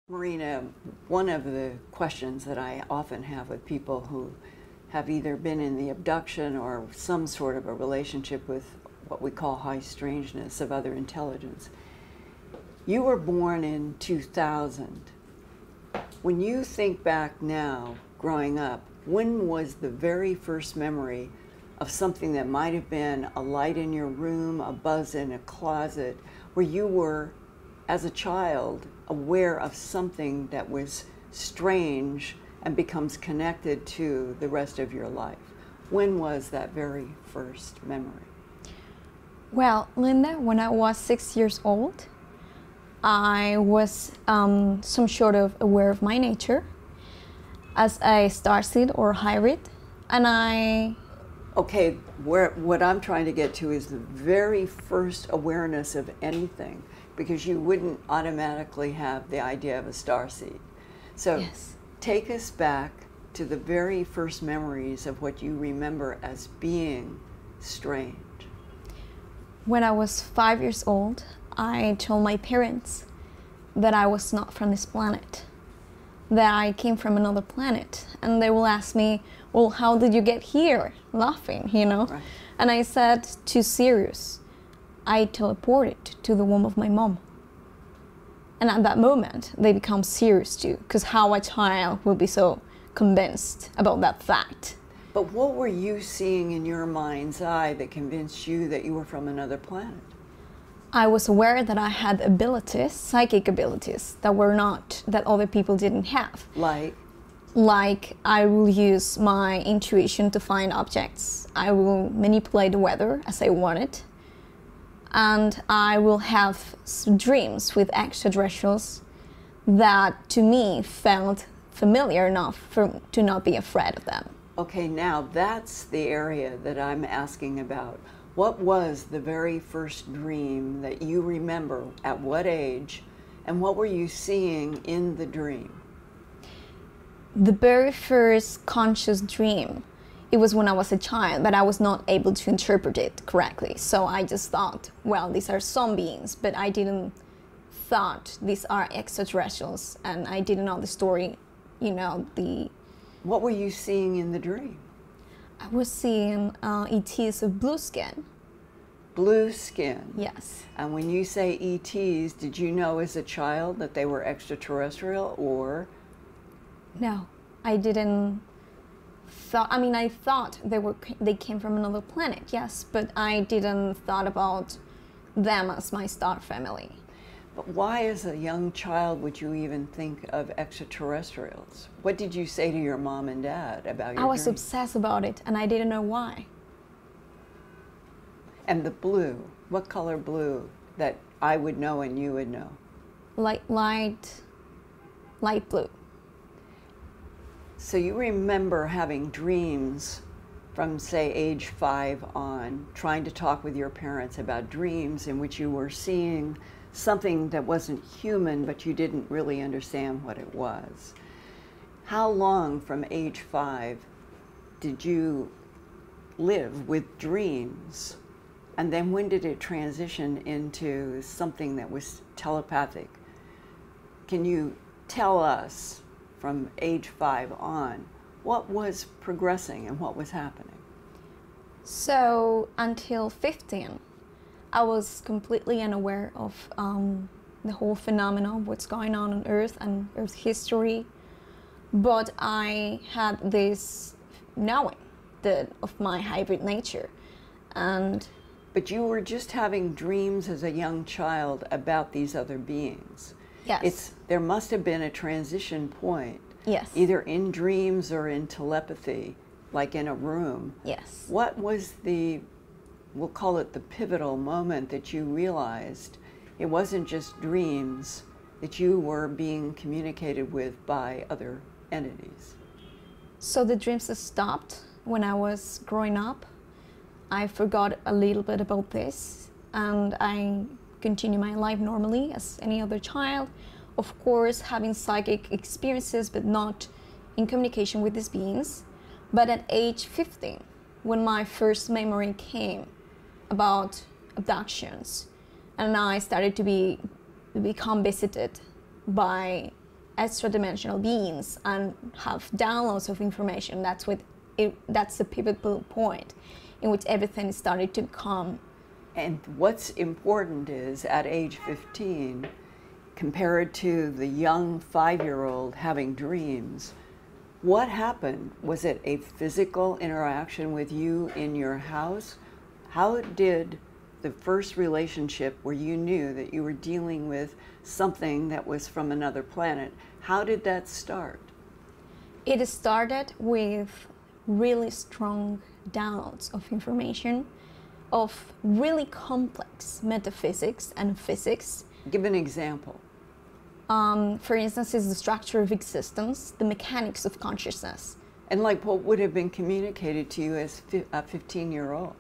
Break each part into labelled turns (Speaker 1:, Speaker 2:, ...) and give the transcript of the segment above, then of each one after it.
Speaker 1: Marina, one of the questions that I often have with people who have either been in the abduction or some sort of a relationship with what we call high strangeness of other intelligence. You were born in 2000. When you think back now, growing up, when was the very first memory of something that might have been a light in your room, a buzz in a closet, where you were, as a child, aware of something that was strange and becomes connected to the rest of your life? When was that very first memory?
Speaker 2: Well, Linda, when I was 6 years old, I was some sort of aware of my nature as a starseed or hybrid, and
Speaker 1: Okay, what I'm trying to get to is the very first awareness of anything, because you wouldn't automatically have the idea of a starseed. So
Speaker 2: Yes.
Speaker 1: Take us back to the very first memories of what you remember as being strange.
Speaker 2: When I was 5 years old, I told my parents that I was not from this planet, that I came from another planet. And they will ask me, well, how did you get here? Laughing, you know?
Speaker 1: Right.
Speaker 2: And I said, too serious. I teleported to the womb of my mom. And at that moment, they become serious too, because how a child will be so convinced about that fact.
Speaker 1: But what were you seeing in your mind's eye that convinced you that you were from another planet?
Speaker 2: I was aware that I had abilities, psychic abilities, that other people didn't have. Like I will use my intuition to find objects. I will manipulate the weather as I want it. And I will have dreams with extraterrestrials that to me felt familiar enough to not be afraid of them.
Speaker 1: Okay, now that's the area that I'm asking about. What was the very first dream that you remember? At what age? And what were you seeing in the dream?
Speaker 2: The very first conscious dream, it was when I was a child, but I was not able to interpret it correctly. So I just thought, well, these are some beings, but I didn't thought these are extraterrestrials, and I didn't know the story,
Speaker 1: What were you seeing in the dream?
Speaker 2: I was seeing ETs of blue skin.
Speaker 1: Blue skin.
Speaker 2: Yes.
Speaker 1: And when you say ETs, did you know as a child that they were extraterrestrial, or?
Speaker 2: No, I didn't. I thought they came from another planet, yes, but I didn't thought about them as my star family.
Speaker 1: But why, as a young child, would you even think of extraterrestrials? What did you say to your mom and dad about your
Speaker 2: I was
Speaker 1: dream?
Speaker 2: obsessed about it, and I didn't know why.
Speaker 1: And the blue, what color blue that I would know and you would know?
Speaker 2: Light blue.
Speaker 1: So you remember having dreams from, say, age 5 on, trying to talk with your parents about dreams in which you were seeing something that wasn't human, but you didn't really understand what it was. How long from age 5 did you live with dreams? And then when did it transition into something that was telepathic? Can you tell us from age 5 on what was progressing and what was happening?
Speaker 2: So until 15, I was completely unaware of the whole phenomenon, what's going on Earth and Earth history. But I had this knowing of my hybrid nature.
Speaker 1: But you were just having dreams as a young child about these other beings.
Speaker 2: Yes.
Speaker 1: There must have been a transition point.
Speaker 2: Yes.
Speaker 1: Either in dreams or in telepathy, like in a room.
Speaker 2: Yes.
Speaker 1: What was we'll call it the pivotal moment that you realized it wasn't just dreams, that you were being communicated with by other entities?
Speaker 2: So the dreams stopped when I was growing up. I forgot a little bit about this, and I continue my life normally as any other child. Of course, having psychic experiences, but not in communication with these beings. But at age 15, when my first memory came about abductions, and I started to become visited by extra-dimensional beings and have downloads of information. That's the pivotal point in which everything started to come.
Speaker 1: And what's important is, at age 15, compared to the young 5-year-old having dreams, what happened? Was it a physical interaction with you in your house? How did the first relationship where you knew that you were dealing with something that was from another planet, how did that start?
Speaker 2: It started with really strong downloads of information, of really complex metaphysics and physics.
Speaker 1: Give an example.
Speaker 2: For instance, is the structure of existence, the mechanics of consciousness.
Speaker 1: And like what would have been communicated to you as a 15-year-old?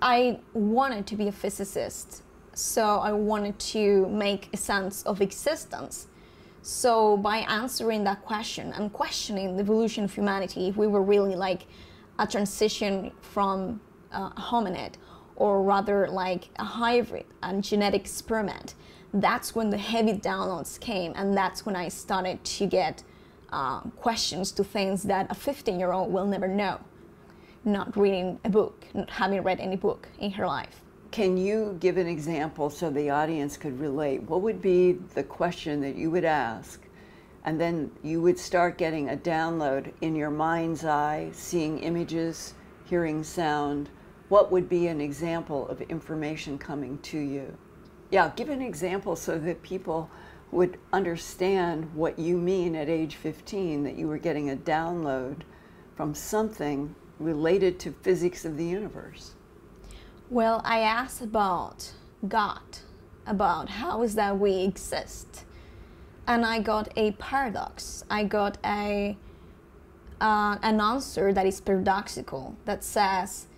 Speaker 2: I wanted to be a physicist, so I wanted to make a sense of existence. So by answering that question and questioning the evolution of humanity, if we were really like a transition from a hominid, or rather like a hybrid, a genetic experiment, that's when the heavy downloads came, and that's when I started to get questions to things that a 15-year-old will never know, not reading a book, not having read any book in her life.
Speaker 1: Can you give an example so the audience could relate? What would be the question that you would ask, and then you would start getting a download in your mind's eye, seeing images, hearing sound? What would be an example of information coming to you? Yeah, give an example so that people would understand what you mean at age 15, that you were getting a download from something related to physics of the universe.
Speaker 2: Well, I asked about God, about how is that we exist. And I got a paradox. I got an answer that is paradoxical, that says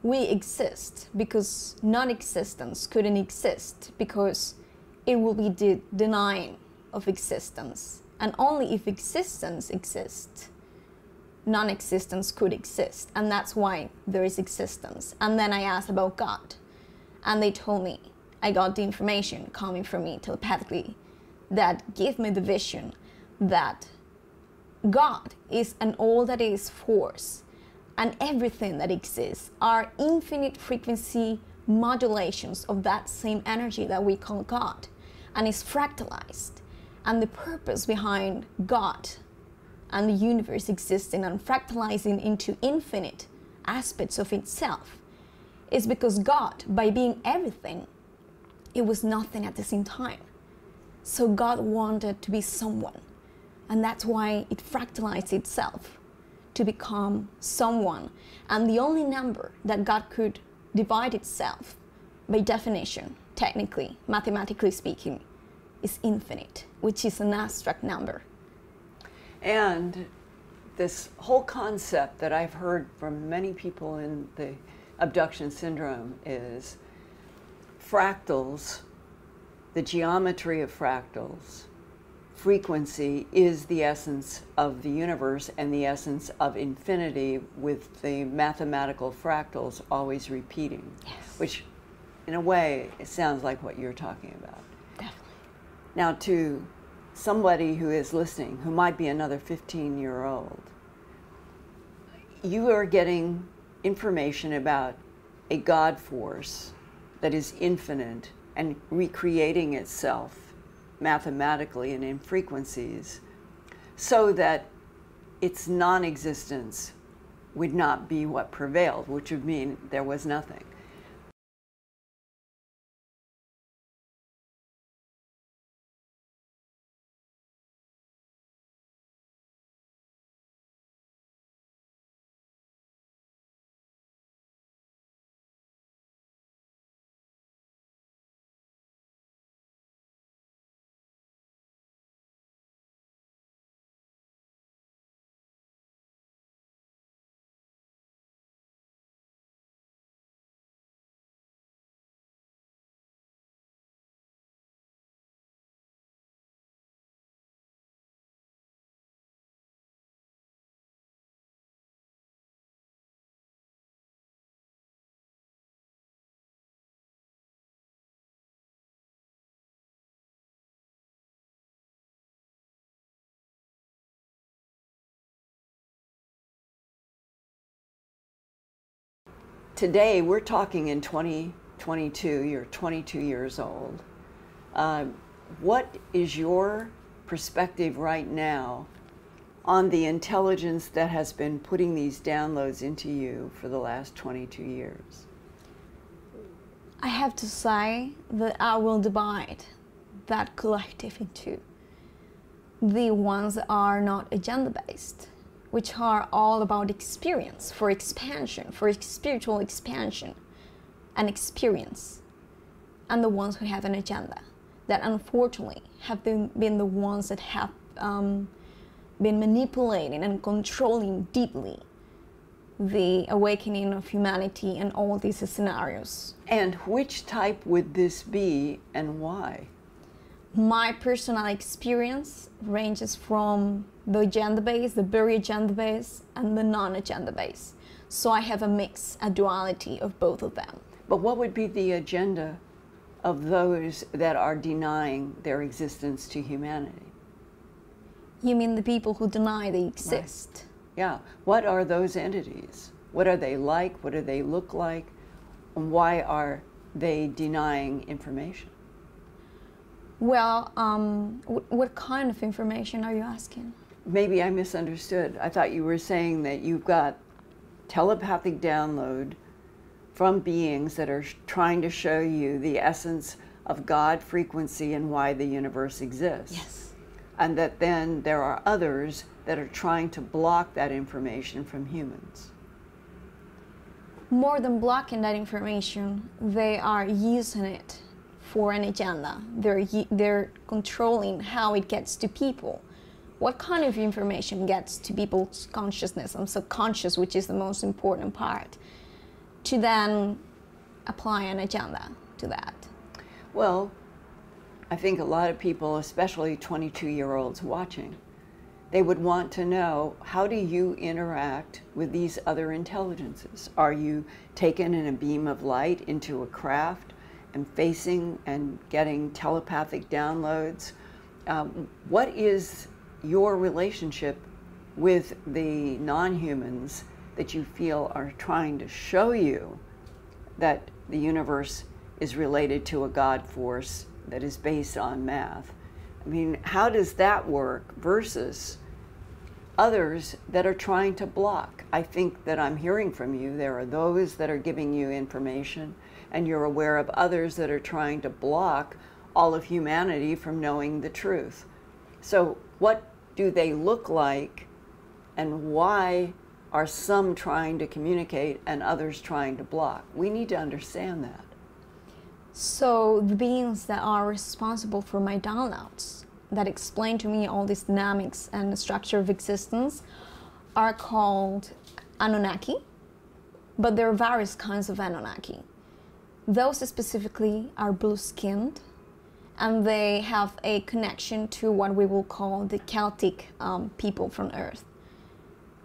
Speaker 2: we exist because non-existence couldn't exist, because it will be the denying of existence. And only if existence exists, non-existence could exist, and that's why there is existence. And then I asked about God, and they told me, I got the information coming from me telepathically that gave me the vision that God is an all that is force, and everything that exists are infinite frequency modulations of that same energy that we call God, and is fractalized. And the purpose behind God and the universe existing and fractalizing into infinite aspects of itself is because God, by being everything, it was nothing at the same time. So God wanted to be someone, and that's why it fractalized itself to become someone. And the only number that God could divide itself, by definition, technically, mathematically speaking, is infinite, which is an abstract number.
Speaker 1: And this whole concept that I've heard from many people in the abduction syndrome is fractals, the geometry of fractals, frequency is the essence of the universe and the essence of infinity, with the mathematical fractals always repeating.
Speaker 2: Yes.
Speaker 1: Which, in a way, it sounds like what you're talking about.
Speaker 2: Definitely.
Speaker 1: Now, to somebody who is listening, who might be another 15-year-old, you are getting information about a God force that is infinite and recreating itself mathematically and in frequencies, so that its non-existence would not be what prevailed, which would mean there was nothing. today we're talking in 2022, you're 22 years old. What is your perspective right now on the intelligence that has been putting these downloads into you for the last 22 years?
Speaker 2: I have to say that I will divide that collective in two. The ones that are not agenda-based, which are all about experience, for expansion, for spiritual expansion and experience, and the ones who have an agenda, that unfortunately have been the ones that have been manipulating and controlling deeply the awakening of humanity and all these scenarios.
Speaker 1: And which type would this be and why?
Speaker 2: My personal experience ranges from the agenda-based, the very agenda-based, and the non-agenda-based. So I have a mix, a duality of both of them.
Speaker 1: But what would be the agenda of those that are denying their existence to humanity?
Speaker 2: You mean the people who deny they exist?
Speaker 1: Right. Yeah. What are those entities? What are they like? What do they look like? And why are they denying information?
Speaker 2: Well, what kind of information are you asking?
Speaker 1: Maybe I misunderstood. I thought you were saying that you've got telepathic download from beings that are trying to show you the essence of God frequency and why the universe exists.
Speaker 2: Yes.
Speaker 1: And that then there are others that are trying to block that information from humans.
Speaker 2: More than blocking that information, they are using it for an agenda. They're controlling how it gets to people. What kind of information gets to people's consciousness and subconscious, which is the most important part, to then apply an agenda to that?
Speaker 1: Well, I think a lot of people, especially 22-year-olds watching, they would want to know, how do you interact with these other intelligences? Are you taken in a beam of light into a craft and facing and getting telepathic downloads? What is your relationship with the non-humans that you feel are trying to show you that the universe is related to a God force that is based on math? I mean, how does that work versus others that are trying to block? I think that I'm hearing from you, there are those that are giving you information, and you're aware of others that are trying to block all of humanity from knowing the truth. So what do they look like, and why are some trying to communicate and others trying to block? We need to understand that.
Speaker 2: So the beings that are responsible for my downloads, that explain to me all these dynamics and the structure of existence, are called Anunnaki, but there are various kinds of Anunnaki. Those specifically are blue-skinned, and they have a connection to what we will call the Celtic people from Earth.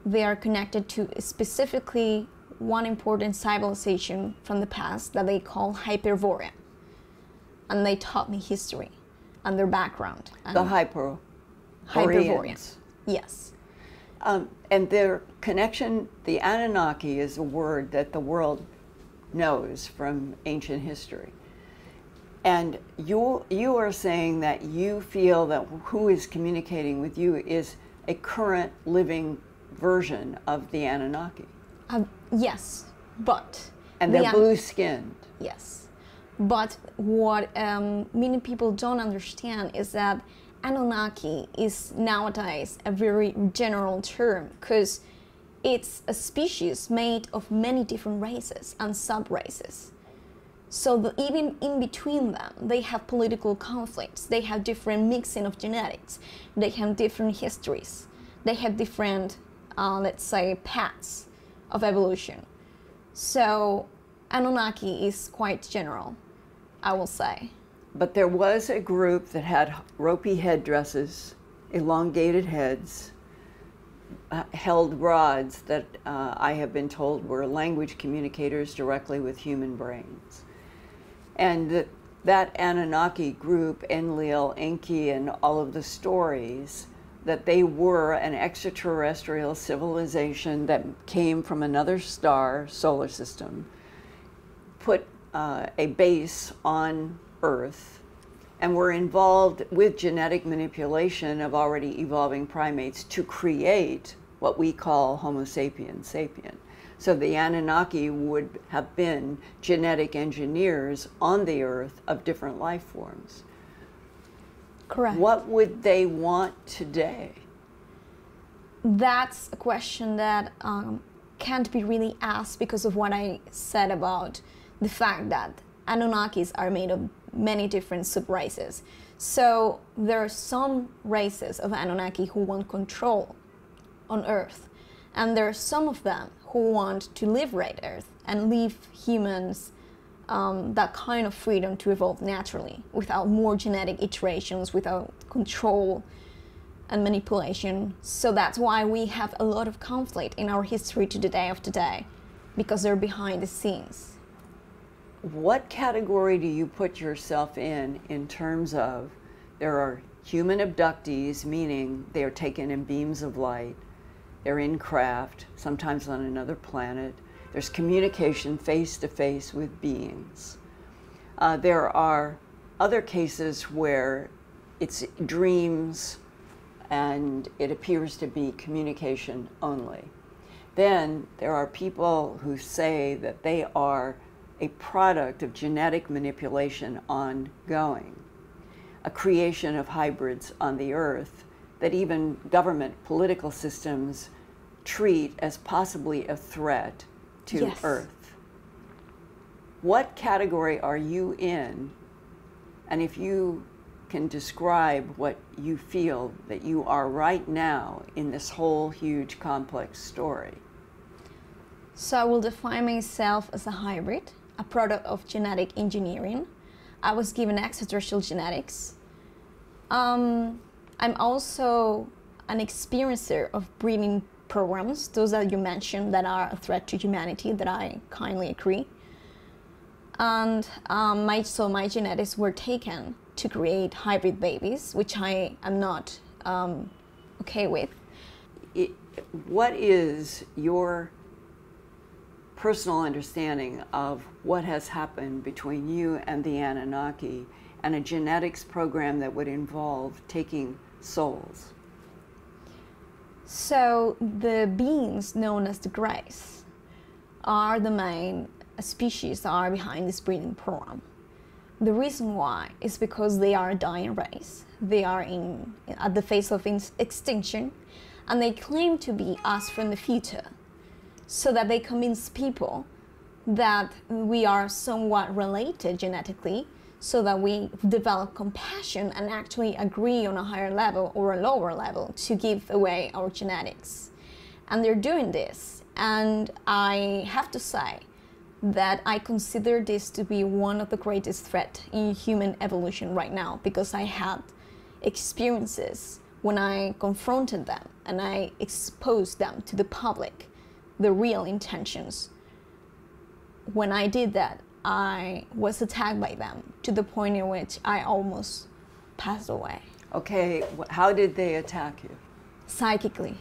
Speaker 2: They are connected to specifically one important civilization from the past that they call Hyperborea. And they taught me history and their background. And
Speaker 1: the
Speaker 2: Hyperboreans. Yes.
Speaker 1: And their connection, the Anunnaki, is a word that the world knows from ancient history. And you are saying that you feel that who is communicating with you is a current living version of the Anunnaki.
Speaker 2: Yes, but...
Speaker 1: And they're blue-skinned.
Speaker 2: Yes. But what many people don't understand is that Anunnaki is nowadays a very general term, because it's a species made of many different races and sub-races. So even in between them, they have political conflicts, they have different mixing of genetics, they have different histories, they have different, let's say, paths of evolution. So Anunnaki is quite general, I will say.
Speaker 1: But there was a group that had ropey headdresses, elongated heads, held rods that I have been told were language communicators directly with human brains. And that Anunnaki group, Enlil, Enki, and all of the stories, that they were an extraterrestrial civilization that came from another star, solar system, put a base on Earth, and we're involved with genetic manipulation of already evolving primates to create what we call Homo sapiens sapien. So the Anunnaki would have been genetic engineers on the Earth of different life forms.
Speaker 2: Correct.
Speaker 1: What would they want today?
Speaker 2: That's a question that can't be really asked because of what I said about the fact that Anunnakis are made of many different sub-races. So there are some races of Anunnaki who want control on Earth, and there are some of them who want to liberate Earth and leave humans that kind of freedom to evolve naturally, without more genetic iterations, without control and manipulation. So that's why we have a lot of conflict in our history to the day of today, because they're behind the scenes.
Speaker 1: What category do you put yourself in terms of there are human abductees, meaning they are taken in beams of light, they're in craft, sometimes on another planet, there's communication face-to-face with beings. There are other cases where it's dreams and it appears to be communication only. Then there are people who say that they are a product of genetic manipulation ongoing, a creation of hybrids on the Earth that even government political systems treat as possibly a threat to
Speaker 2: Yes.
Speaker 1: Earth. What category are you in? And if you can describe what you feel that you are right now in this whole huge complex story.
Speaker 2: So I will define myself as a hybrid, a product of genetic engineering. I was given extraterrestrial genetics. I'm also an experiencer of breeding programs, those that you mentioned that are a threat to humanity, that I kindly agree. And so my genetics were taken to create hybrid babies, which I am not okay with.
Speaker 1: What is your personal understanding of what has happened between you and the Anunnaki and a genetics program that would involve taking souls?
Speaker 2: So the beings known as the Greys are the main species that are behind this breeding program. The reason why is because they are a dying race. They are at the face of extinction, and they claim to be us from the future, so that they convince people that we are somewhat related genetically, so that we develop compassion and actually agree on a higher level or a lower level to give away our genetics. And they're doing this, and I have to say that I consider this to be one of the greatest threats in human evolution right now, because I had experiences when I confronted them and I exposed them to the public, the real intentions. When I did that, I was attacked by them to the point in which I almost passed away.
Speaker 1: Okay, how did they attack you?
Speaker 2: Psychically.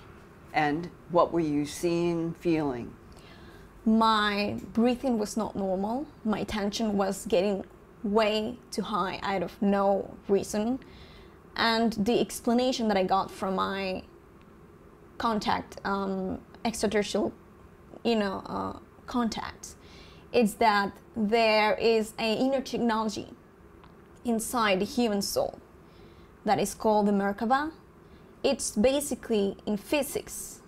Speaker 1: And what were you seeing, feeling?
Speaker 2: My breathing was not normal. My tension was getting way too high out of no reason. And the explanation that I got from my contact, extraterrestrial, contacts, is that there is an inner technology inside the human soul that is called the Merkaba. It's basically, in physics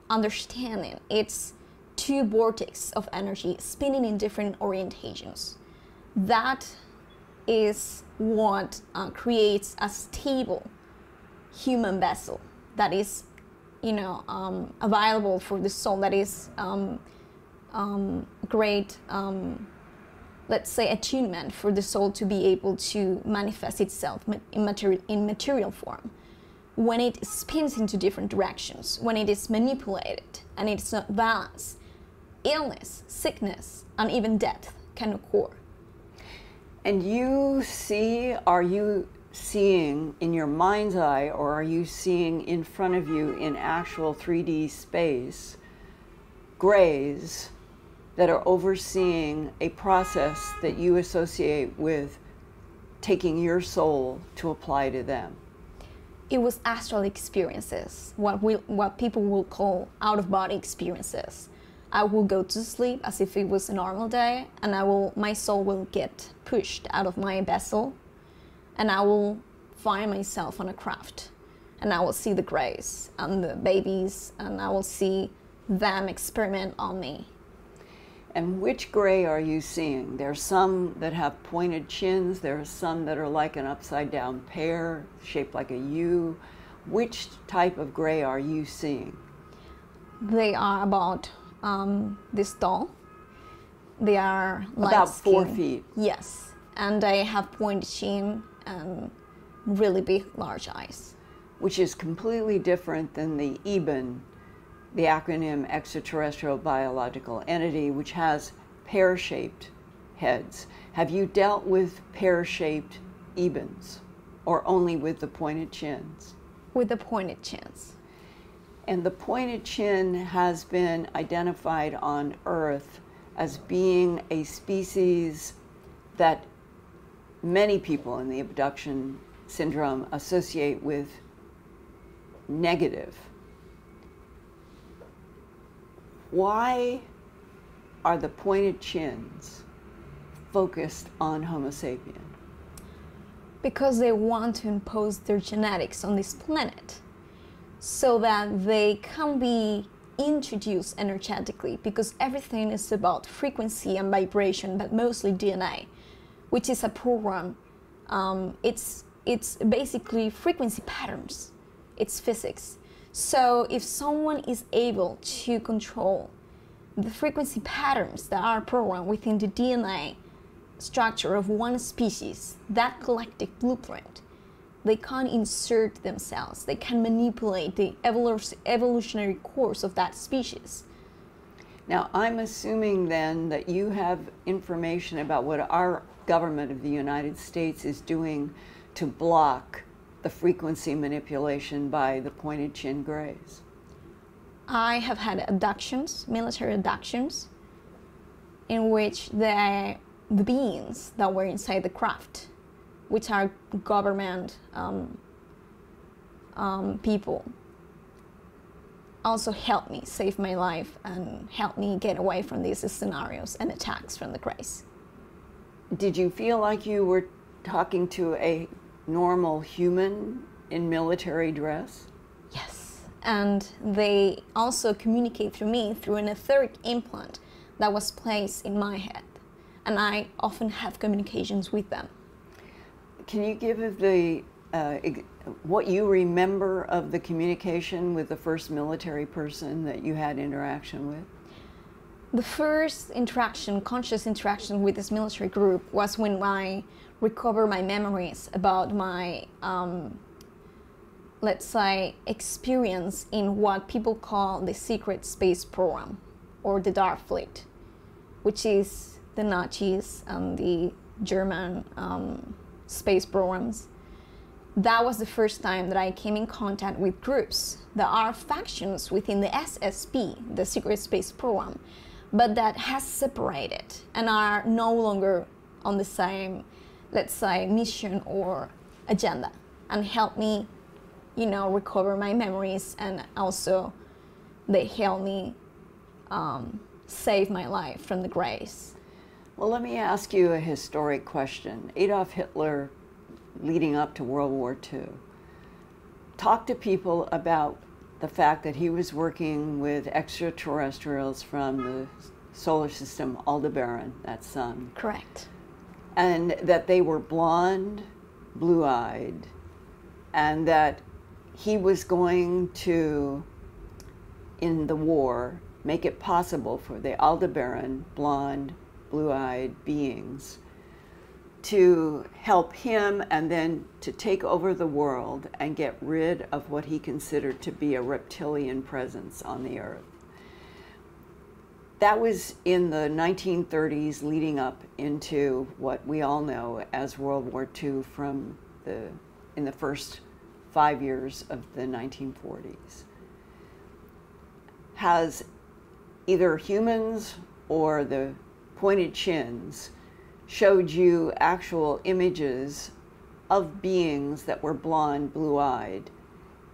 Speaker 2: understanding, it's two vortices of energy spinning in different orientations. That is what creates a stable human vessel that is, available for the soul, that is great, let's say, attunement for the soul to be able to manifest itself in material form. When it spins into different directions, when it is manipulated and it's not balanced, illness, sickness, and even death can occur.
Speaker 1: And are you seeing in your mind's eye, or are you seeing in front of you in actual 3D space, grays that are overseeing a process that you associate with taking your soul to apply to them?
Speaker 2: It was astral experiences, what people will call out-of-body experiences. I will go to sleep as if it was a normal day, and my soul will get pushed out of my vessel, and I will find myself on a craft, and I will see the greys and the babies, and I will see them experiment on me.
Speaker 1: And which gray are you seeing? There are some that have pointed chins. There are some that are like an upside-down pear, shaped like a U. Which type of gray are you seeing?
Speaker 2: They are about this tall. They are
Speaker 1: about 4 feet.
Speaker 2: Yes, and they have pointed chin and really big, large eyes.
Speaker 1: Which is completely different than the EBEN, the acronym Extraterrestrial Biological Entity, which has pear-shaped heads. Have you dealt with pear-shaped EBENs, or only with the pointed chins?
Speaker 2: With the pointed chins.
Speaker 1: And the pointed chin has been identified on Earth as being a species that many people in the abduction syndrome associate with negative. Why are the pointed chins focused on Homo sapien?
Speaker 2: Because they want to impose their genetics on this planet so that they can be introduced energetically, because everything is about frequency and vibration, but mostly DNA, which is a program. It's basically frequency patterns. It's physics. So if someone is able to control the frequency patterns that are programmed within the DNA structure of one species, that collective blueprint, they can insert themselves. They can manipulate the evolutionary course of that species.
Speaker 1: Now, I'm assuming then that you have information about what our government of the United States is doing to block the frequency manipulation by the pointed chin grays.
Speaker 2: I have had abductions, military abductions, in which the beings that were inside the craft, which are government people, also helped me save my life and helped me get away from these scenarios and attacks from the grays.
Speaker 1: Did you feel like you were talking to a normal human in military dress?
Speaker 2: Yes, and they also communicate through me through an etheric implant that was placed in my head, and I often have communications with them.
Speaker 1: Can you give what you remember of the communication with the first military person that you had interaction with?
Speaker 2: The first interaction, conscious interaction with this military group was when I recovered my memories about my, let's say, experience in what people call the secret space program, or the Dark Fleet, which is the Nazis and the German space programs. That was the first time that I came in contact with groups that are factions within the SSP, the Secret Space Program, but that has separated and are no longer on the same, let's say, mission or agenda, and help me, recover my memories, and also they help me save my life from the grays.
Speaker 1: Well, let me ask you a historic question. Adolf Hitler, leading up to World War II, talked to people about the fact that he was working with extraterrestrials from the solar system, Aldebaran, that sun.
Speaker 2: Correct.
Speaker 1: And that they were blonde, blue-eyed, and that he was going to, in the war, make it possible for the Aldebaran, blonde, blue-eyed beings to help him and then to take over the world and get rid of what he considered to be a reptilian presence on the earth. That was in the 1930s, leading up into what we all know as World War II in the first 5 years of the 1940s. Has either humans or the pointed chins showed you actual images of beings that were blonde, blue-eyed,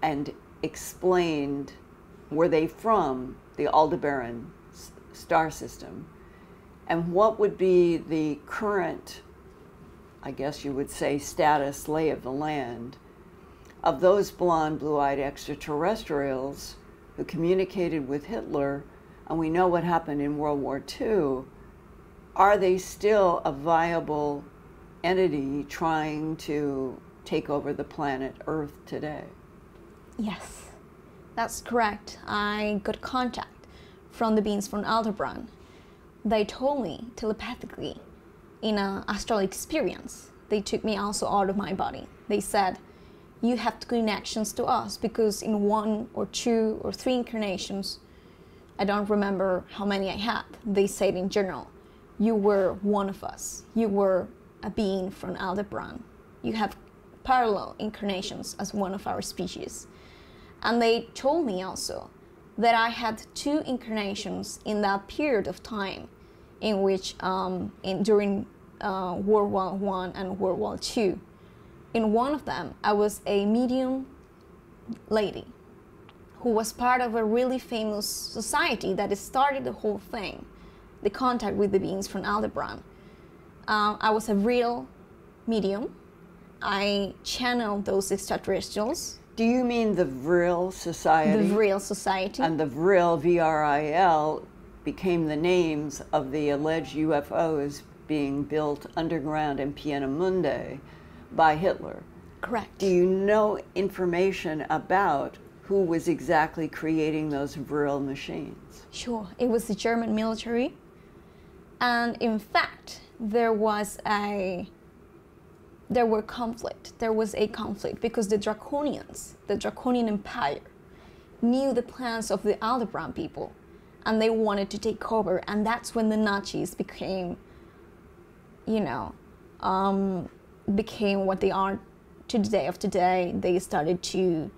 Speaker 1: and explained were they from the Aldebaran star system, and what would be the current, I guess you would say, status, lay of the land, of those blonde, blue-eyed extraterrestrials who communicated with Hitler, and we know what happened in World War II. Are they still a viable entity trying to take over the planet Earth today?
Speaker 2: Yes, that's correct. I got contact from the beings from Aldebaran. They told me telepathically in an astral experience. They took me also out of my body. They said, you have connections to us because in 1 or 2 or 3 incarnations, I don't remember how many I had, they said in general, you were one of us. You were a being from Aldebaran. You have parallel incarnations as one of our species. And they told me also that I had 2 incarnations in that period of time in which, during World War I and World War II. In one of them, I was a medium lady who was part of a really famous society that started the whole thing, the contact with the beings from Aldebaran. I was a real medium. I channeled those extraterrestrials.
Speaker 1: Do you mean the Vril Society?
Speaker 2: The Vril Society.
Speaker 1: And the Vril, V-R-I-L, became the names of the alleged UFOs being built underground in Pienemunde by Hitler.
Speaker 2: Correct.
Speaker 1: Do you know information about who was exactly creating those Vril machines?
Speaker 2: Sure. It was the German military. And in fact, there was a conflict because the Draconians, the Draconian Empire, knew the plans of the Aldebaran people and they wanted to take over, and that's when the Nazis became, became what they are to the day of today. They started to,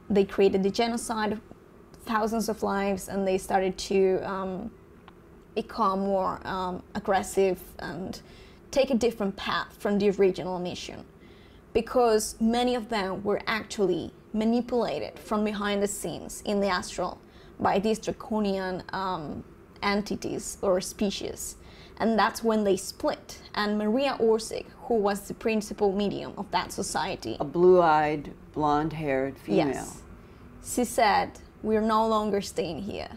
Speaker 2: they created the genocide of thousands of lives, and they started to become more aggressive and take a different path from the original mission, because many of them were actually manipulated from behind the scenes in the astral by these draconian entities or species. And that's when they split. And Maria Orsic, who was the principal medium of that society,
Speaker 1: a blue-eyed, blonde-haired female.
Speaker 2: Yes. She said, we're no longer staying here.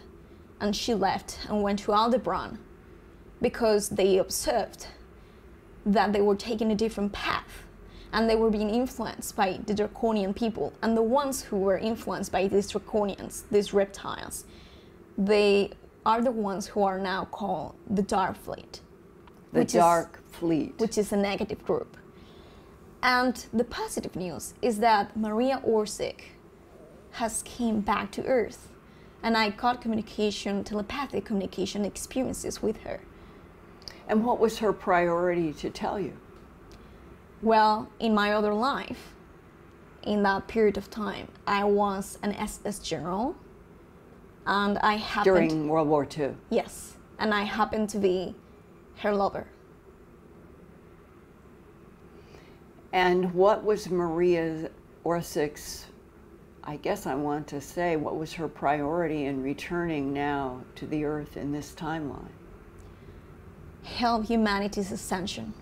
Speaker 2: And she left and went to Aldebaran because they observed that they were taking a different path and they were being influenced by the draconian people. And the ones who were influenced by these draconians, these reptiles, they are the ones who are now called the Dark Fleet.
Speaker 1: The Dark Fleet.
Speaker 2: Which is a negative group. And the positive news is that Maria Orsic has came back to Earth, and I got communication, telepathic communication experiences with her.
Speaker 1: And what was her priority to tell you?
Speaker 2: Well, in my other life, in that period of time, I was an SS general, and I happened...
Speaker 1: During World War II?
Speaker 2: Yes, and I happened to be her lover.
Speaker 1: And what was Maria Orsic's, I guess I want to say, what was her priority in returning now to the Earth in this timeline?
Speaker 2: Help humanity's ascension.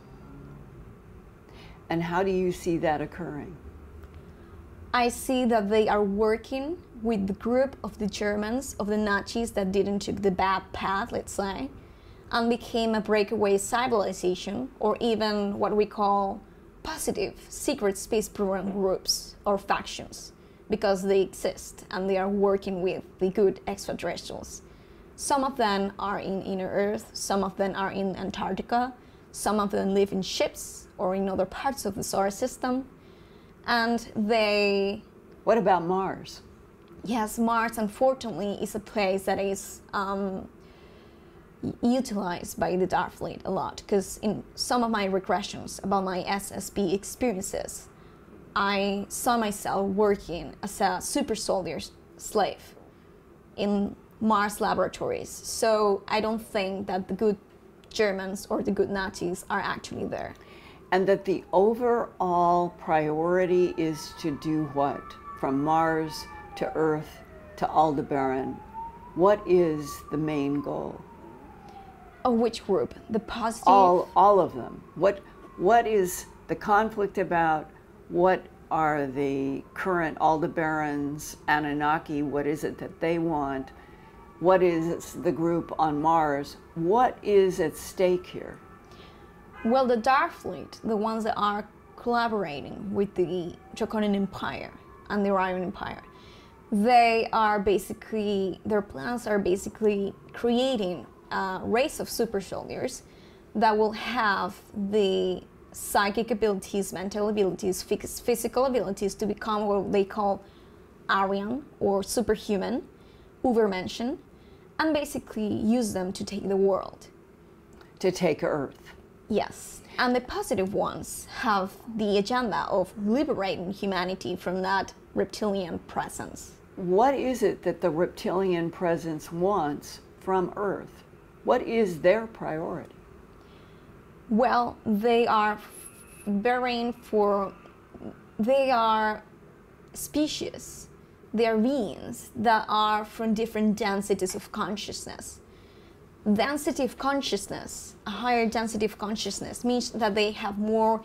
Speaker 1: And how do you see that occurring?
Speaker 2: I see that they are working with the group of the Germans, of the Nazis that didn't take the bad path, let's say, and became a breakaway civilization, or even what we call positive secret space program groups or factions, because they exist and they are working with the good extraterrestrials. Some of them are in inner Earth, some of them are in Antarctica, some of them live in ships or in other parts of the solar system, and they...
Speaker 1: What about Mars?
Speaker 2: Yes, Mars, unfortunately, is a place that is utilized by the Dark Fleet a lot, because in some of my regressions about my SSB experiences, I saw myself working as a super soldier slave in Mars laboratories. So I don't think that the good Germans or the good Nazis are actually there.
Speaker 1: And that the overall priority is to do what? From Mars to Earth to Aldebaran, what is the main goal?
Speaker 2: Of which group? The positive?
Speaker 1: All of them. What is the conflict about? What are the current Aldebarans, Anunnaki, what is it that they want? What is the group on Mars? What is at stake here?
Speaker 2: Well, the Dark Fleet, the ones that are collaborating with the Draconian Empire and the Orion Empire, they are basically, their plans are basically creating a race of super soldiers that will have the psychic abilities, mental abilities, physical abilities to become what they call Aryan or superhuman, Übermenschen, and basically use them to take the world.
Speaker 1: To take Earth.
Speaker 2: Yes, and the positive ones have the agenda of liberating humanity from that reptilian presence.
Speaker 1: What is it that the reptilian presence wants from Earth? What is their priority?
Speaker 2: Well, they are they are species, they are beings that are from different densities of consciousness. Density of consciousness, a higher density of consciousness, means that they have more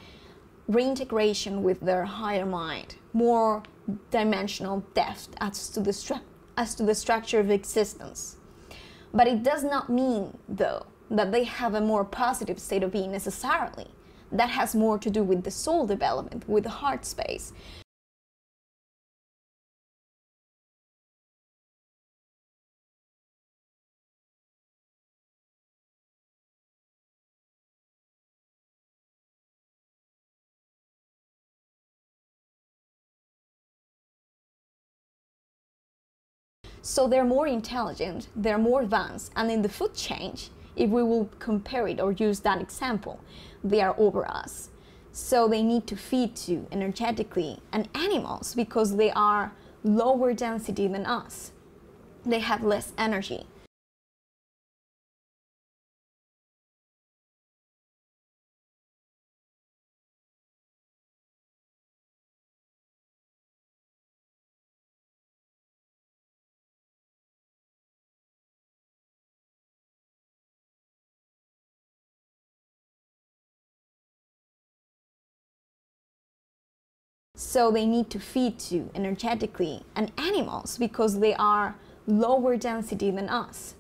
Speaker 2: reintegration with their higher mind, more dimensional depth as to the structure of existence. But it does not mean, though, that they have a more positive state of being necessarily. That has more to do with the soul development, with the heart space. So they're more intelligent, they're more advanced, and in the food chain, if we will compare it or use that example, they are over us. So they need to feed to energetically and animals because they are lower density than us. They have less energy. So they need to feed to energetically and animals because they are lower density than us.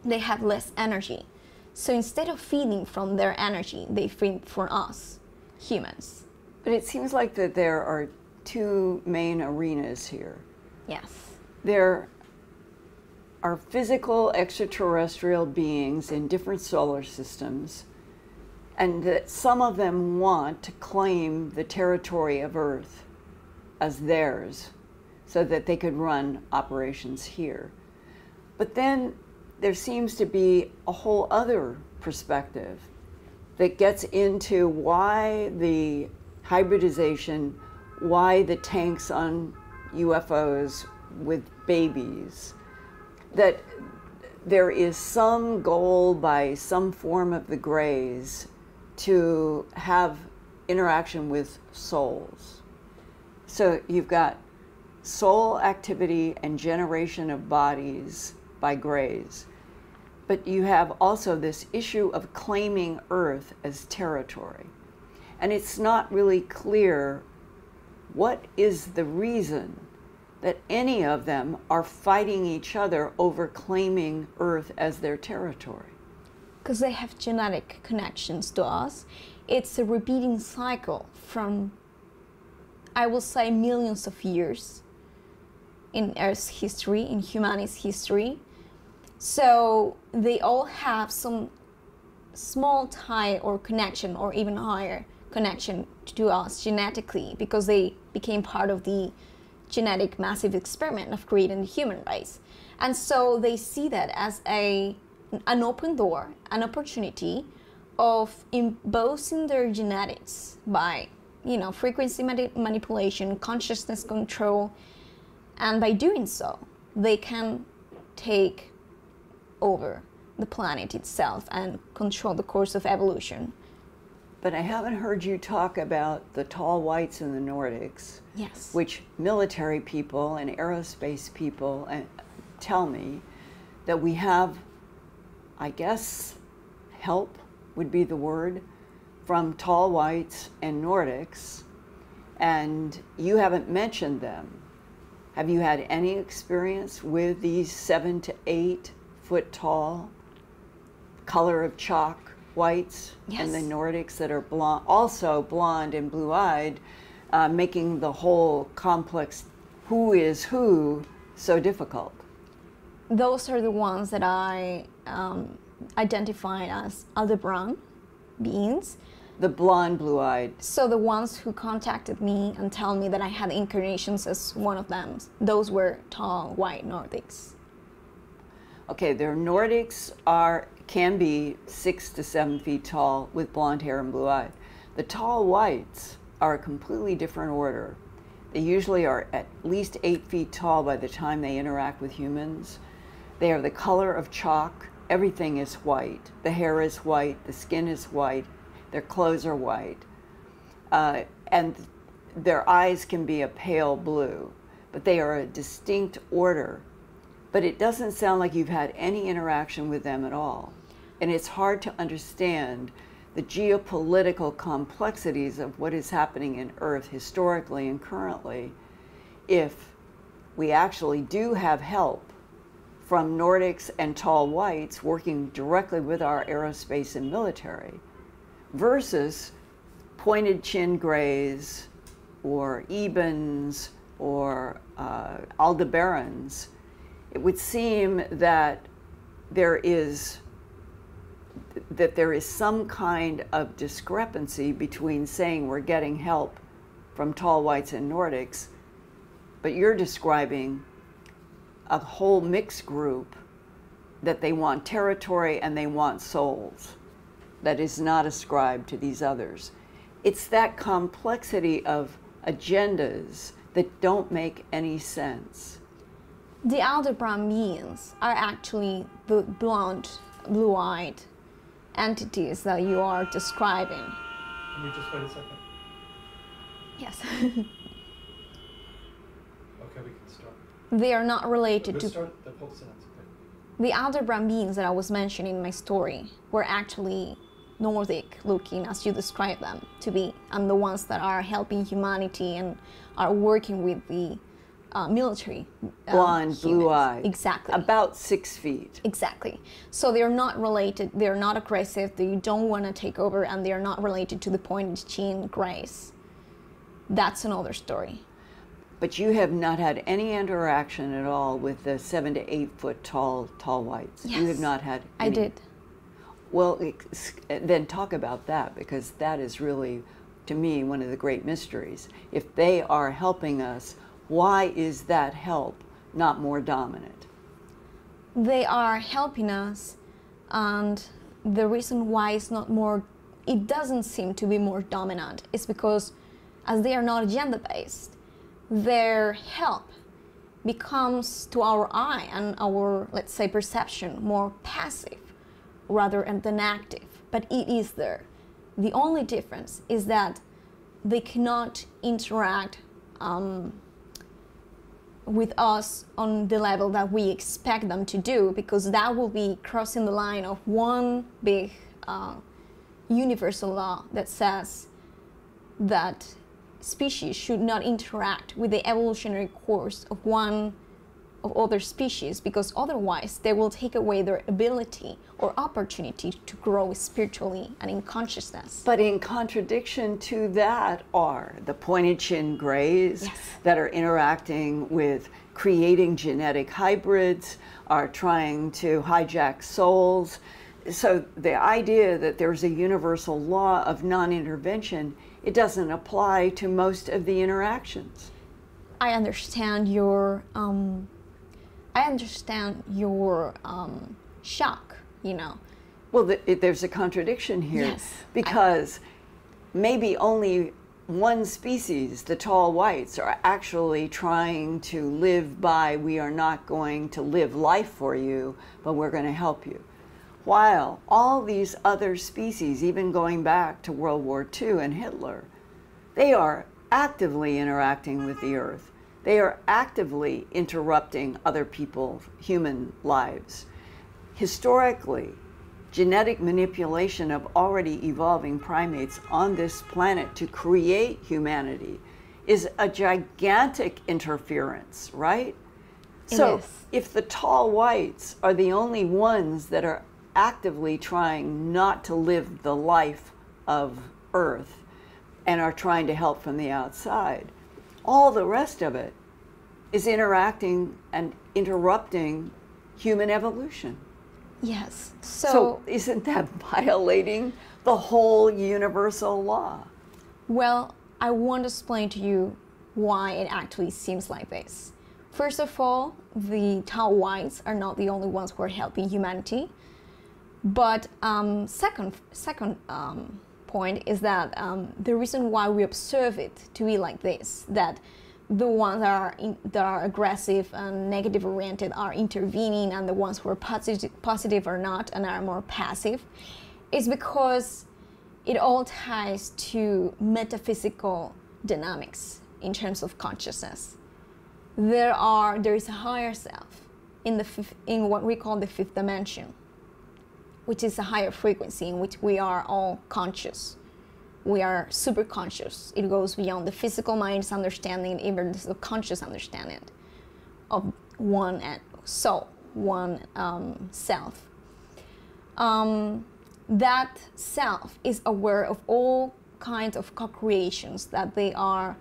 Speaker 2: They have less energy. So instead of feeding from their energy, they feed from us, humans.
Speaker 1: But it seems like that there are two main arenas here.
Speaker 2: Yes.
Speaker 1: There are physical extraterrestrial beings in different solar systems, and that some of them want to claim the territory of Earth as theirs so that they could run operations here. But then there seems to be a whole other perspective that gets into why the hybridization, why the tanks on UFOs with babies, that there is some goal by some form of the Greys to have interaction with souls. So you've got soul activity and generation of bodies by Greys, but you have also this issue of claiming Earth as territory. And it's not really clear what is the reason that any of them are fighting each other over claiming Earth as their territory.
Speaker 2: Because they have genetic connections to us. It's a repeating cycle from, I will say, millions of years in Earth's history, in humanity's history. So they all have some small tie or connection, or even higher connection to us genetically, because they became part of the genetic massive experiment of creating the human race. And so they see that as an open door, an opportunity of imposing their genetics by, frequency manipulation, consciousness control, and by doing so, they can take over the planet itself and control the course of evolution.
Speaker 1: But I haven't heard you talk about the tall whites in the Nordics,
Speaker 2: Yes.
Speaker 1: which military people and aerospace people tell me that we have, I guess, help would be the word, from tall whites and Nordics, and you haven't mentioned them. Have you had any experience with these 7 to 8 foot tall, color of chalk whites?
Speaker 2: Yes.
Speaker 1: And the Nordics that are blonde, also blonde and blue-eyed, making the whole complex who is who so difficult?
Speaker 2: Those are the ones that I identify as Aldebaran beings.
Speaker 1: The blonde, blue-eyed.
Speaker 2: So the ones who contacted me and tell me that I had incarnations as one of them, those were tall, white Nordics.
Speaker 1: Okay, their Nordics can be 6 to 7 feet tall with blonde hair and blue eyes. The tall whites are a completely different order. They usually are at least 8 feet tall by the time they interact with humans. They are the color of chalk. Everything is white. The hair is white, the skin is white, their clothes are white. And their eyes can be a pale blue, but they are a distinct order. But it doesn't sound like you've had any interaction with them at all. And it's hard to understand the geopolitical complexities of what is happening in Earth historically and currently if we actually do have help from Nordics and tall whites working directly with our aerospace and military versus pointed chin grays or Ebens or Aldebarans. It would seem that there is some kind of discrepancy between saying we're getting help from tall whites and Nordics, but you're describing a whole mixed group that they want territory and they want souls that is not ascribed to these others. It's that complexity of agendas that don't make any sense.
Speaker 2: The Aldebaran beings are actually the blonde, blue-eyed entities that you are describing.
Speaker 3: Can we just wait a second?
Speaker 2: Yes.
Speaker 3: Okay, we can start.
Speaker 2: They are not related to...
Speaker 3: Start the whole sentence, okay?
Speaker 2: The Aldebaran beings that I was mentioning in my story were actually Nordic looking, as you described them to be, and the ones that are helping humanity and are working with the military.
Speaker 1: Blonde, blue-eyed.
Speaker 2: Exactly.
Speaker 1: About 6 feet.
Speaker 2: Exactly. So they're not related, they're not aggressive, they don't want to take over, and they're not related to the pointed chin grace. That's another story.
Speaker 1: But you have not had any interaction at all with the 7 to 8 foot tall whites.
Speaker 2: Yes,
Speaker 1: you have not had any.
Speaker 2: I did.
Speaker 1: Well, then talk about that, because that is really, to me, one of the great mysteries. If they are helping us, why is that help not more dominant?
Speaker 2: They are helping us, and the reason why it's not more, it doesn't seem to be more dominant, is because as they are not agenda-based, their help becomes, to our eye and our, let's say, perception, more passive rather than active, but it is there. The only difference is that they cannot interact with us on the level that we expect them to do, because that will be crossing the line of one big universal law that says that species should not interact with the evolutionary course of other species, because otherwise they will take away their ability or opportunity to grow spiritually and in consciousness.
Speaker 1: But in contradiction to that are the pointed chin grays.
Speaker 2: Yes.
Speaker 1: That are interacting with creating genetic hybrids, are trying to hijack souls. So the idea that there's a universal law of non-intervention, it doesn't apply to most of the interactions.
Speaker 2: I understand your shock, you know.
Speaker 1: Well, there's a contradiction here.
Speaker 2: Yes,
Speaker 1: because maybe only one species, the tall whites, are actually trying to live by, we are not going to live life for you, but we're going to help you. While all these other species, even going back to World War II and Hitler, they are actively interacting with the earth. They are actively interrupting other people's human lives. Historically, genetic manipulation of already evolving primates on this planet to create humanity is a gigantic interference, right? So if the tall whites are the only ones that are actively trying not to live the life of Earth and are trying to help from the outside, all the rest of it is interacting and interrupting human evolution.
Speaker 2: Yes.
Speaker 1: So isn't that violating the whole universal law?
Speaker 2: Well, I want to explain to you why it actually seems like this. First of all, the tall whites are not the only ones who are helping humanity. But second point is that the reason why we observe it to be like this, that the ones that are aggressive and negative oriented are intervening, and the ones who are positive are not and are more passive, is because it all ties to metaphysical dynamics in terms of consciousness. There is a higher self in what we call the fifth dimension, which is a higher frequency in which we are all conscious. We are super conscious. It goes beyond the physical mind's understanding, even the subconscious understanding of one soul, one self. That self is aware of all kinds of co-creations that they are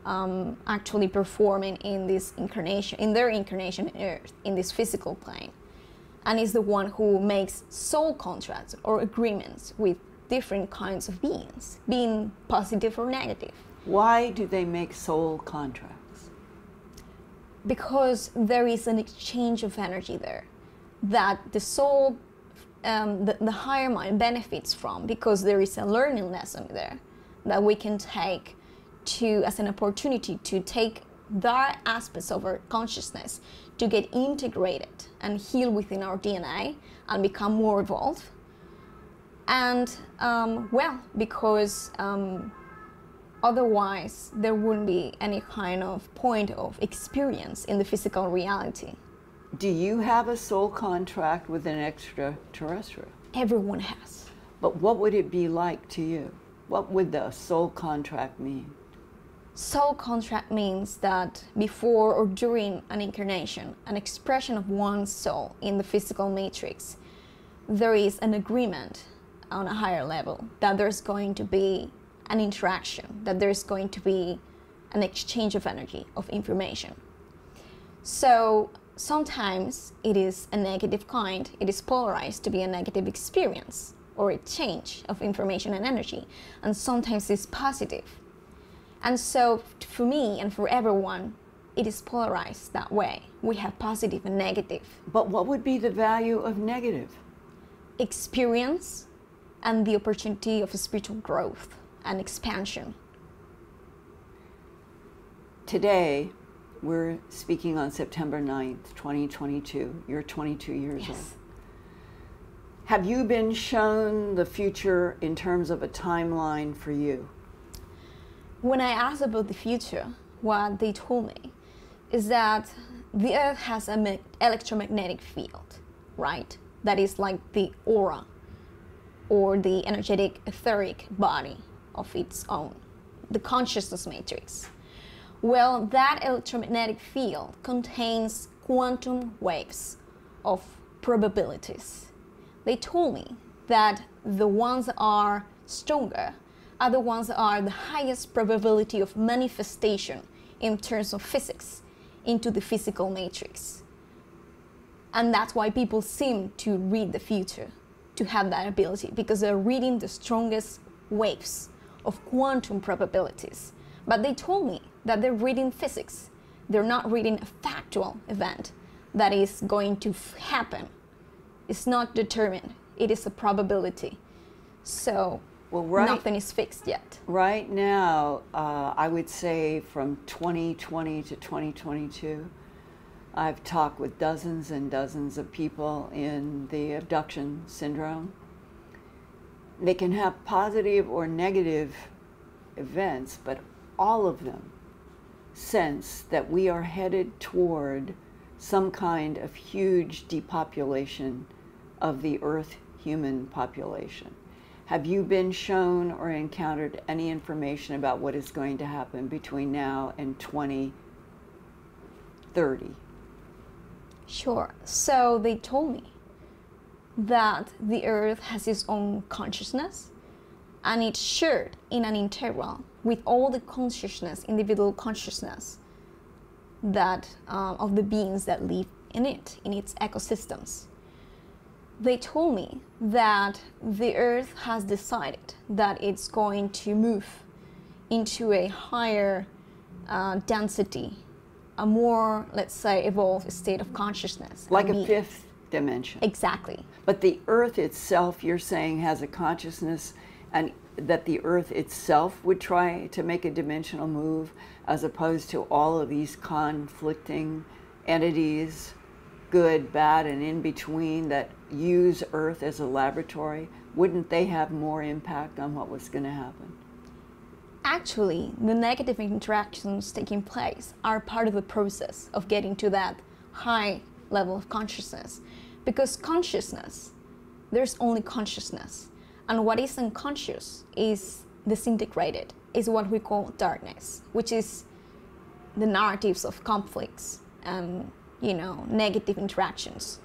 Speaker 2: actually performing in this incarnation, in their incarnation on Earth, in this physical plane, and is the one who makes soul contracts or agreements with different kinds of beings, being positive or negative.
Speaker 1: Why do they make soul contracts?
Speaker 2: Because there is an exchange of energy there that the soul, the higher mind benefits from, because there is a learning lesson there that we can take as an opportunity to take that aspects of our consciousness to get integrated and heal within our DNA and become more evolved. And because otherwise there wouldn't be any kind of point of experience in the physical reality.
Speaker 1: Do you have a soul contract with an extraterrestrial?
Speaker 2: Everyone has.
Speaker 1: But what would it be like to you? What would the soul contract mean?
Speaker 2: Soul contract means that before or during an incarnation, an expression of one's soul in the physical matrix, there is an agreement on a higher level that there's going to be an interaction, that there's going to be an exchange of energy, of information. So sometimes it is a negative kind, it is polarized to be a negative experience or a change of information and energy, and sometimes it's positive. And so for me and for everyone, it is polarized that way. We have positive and negative.
Speaker 1: But what would be the value of negative?
Speaker 2: Experience and the opportunity of spiritual growth and expansion.
Speaker 1: Today, we're speaking on September 9th, 2022. You're 22 years old. Have you been shown the future in terms of a timeline for you?
Speaker 2: When I asked about the future, what they told me is that the Earth has an electromagnetic field, right? That is like the aura or the energetic etheric body of its own, the consciousness matrix. Well, that electromagnetic field contains quantum waves of probabilities. They told me that the ones that are stronger are the ones that are the highest probability of manifestation in terms of physics into the physical matrix. And that's why people seem to read the future, to have that ability, because they're reading the strongest waves of quantum probabilities. But they told me that they're reading physics. They're not reading a factual event that is going to happen. It's not determined. It is a probability. So
Speaker 1: Well,
Speaker 2: nothing is fixed yet.
Speaker 1: Right now, I would say from 2020 to 2022, I've talked with dozens and dozens of people in the abduction syndrome. They can have positive or negative events, but all of them sense that we are headed toward some kind of huge depopulation of the Earth human population. Have you been shown or encountered any information about what is going to happen between now and 2030?
Speaker 2: Sure. So they told me that the Earth has its own consciousness, and it's shared in an interval with all the consciousness, individual consciousness, that of the beings that live in it, in its ecosystems. They told me that the Earth has decided that it's going to move into a higher density, a more, let's say, evolved state of consciousness.
Speaker 1: Like a fifth dimension.
Speaker 2: Exactly.
Speaker 1: But the Earth itself, you're saying, has a consciousness, and that the Earth itself would try to make a dimensional move, as opposed to all of these conflicting entities, good, bad, and in between, that use Earth as a laboratory. Wouldn't they have more impact on what was going to happen?
Speaker 2: Actually, the negative interactions taking place are part of the process of getting to that high level of consciousness. Because consciousness, there's only consciousness. And what is unconscious is disintegrated, is what we call darkness, which is the narratives of conflicts and, negative interactions.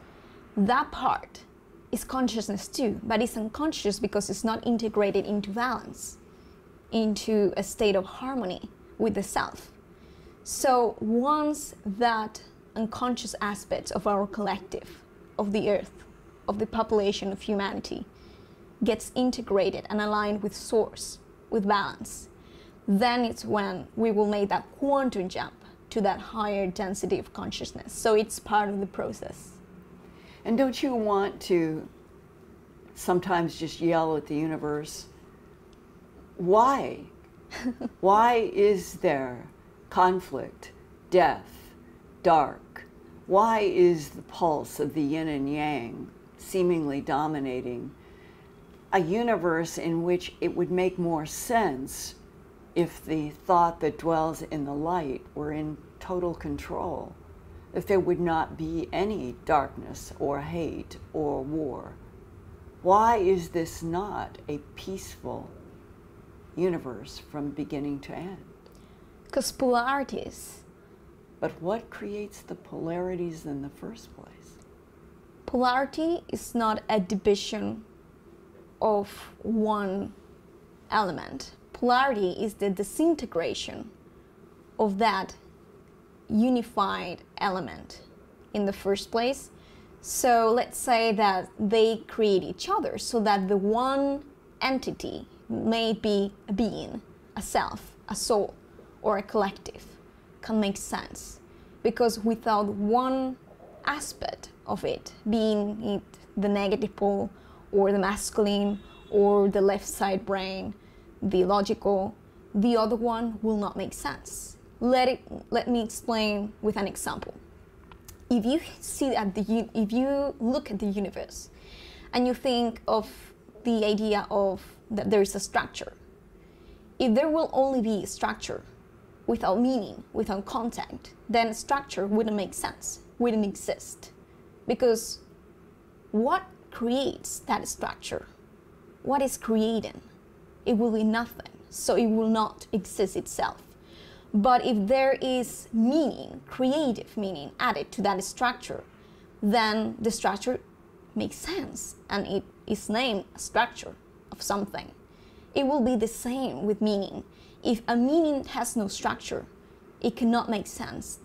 Speaker 2: That part is consciousness too, but it's unconscious because it's not integrated into balance, into a state of harmony with the self. So once that unconscious aspect of our collective, of the Earth, of the population of humanity, gets integrated and aligned with source, with balance, then it's when we will make that quantum jump to that higher density of consciousness. So it's part of the process.
Speaker 1: And don't you want to sometimes just yell at the universe, why? Why is there conflict, death, dark? Why is the pulse of the yin and yang seemingly dominating a universe in which it would make more sense if the thought that dwells in the light were in total control, if there would not be any darkness or hate or war? Why is this not a peaceful universe from beginning to end?
Speaker 2: Because polarities.
Speaker 1: But what creates the polarities in the first place?
Speaker 2: Polarity is not a division of one element. Polarity is the disintegration of that unified element in the first place. So let's say that they create each other so that the one entity may be a being, a self, a soul, or a collective can make sense. Because without one aspect of it, being it the negative pole, or the masculine, or the left side brain, the logical, the other one will not make sense. Let me explain with an example. If you look at the universe and you think of the idea of that there is a structure, if there will only be structure without meaning, without content, then structure wouldn't make sense, wouldn't exist. Because what creates that structure? What is creating? It will be nothing, so it will not exist itself. But if there is meaning, creative meaning added to that structure, then the structure makes sense and it is named a structure of something. It will be the same with meaning. If a meaning has no structure, it cannot make sense.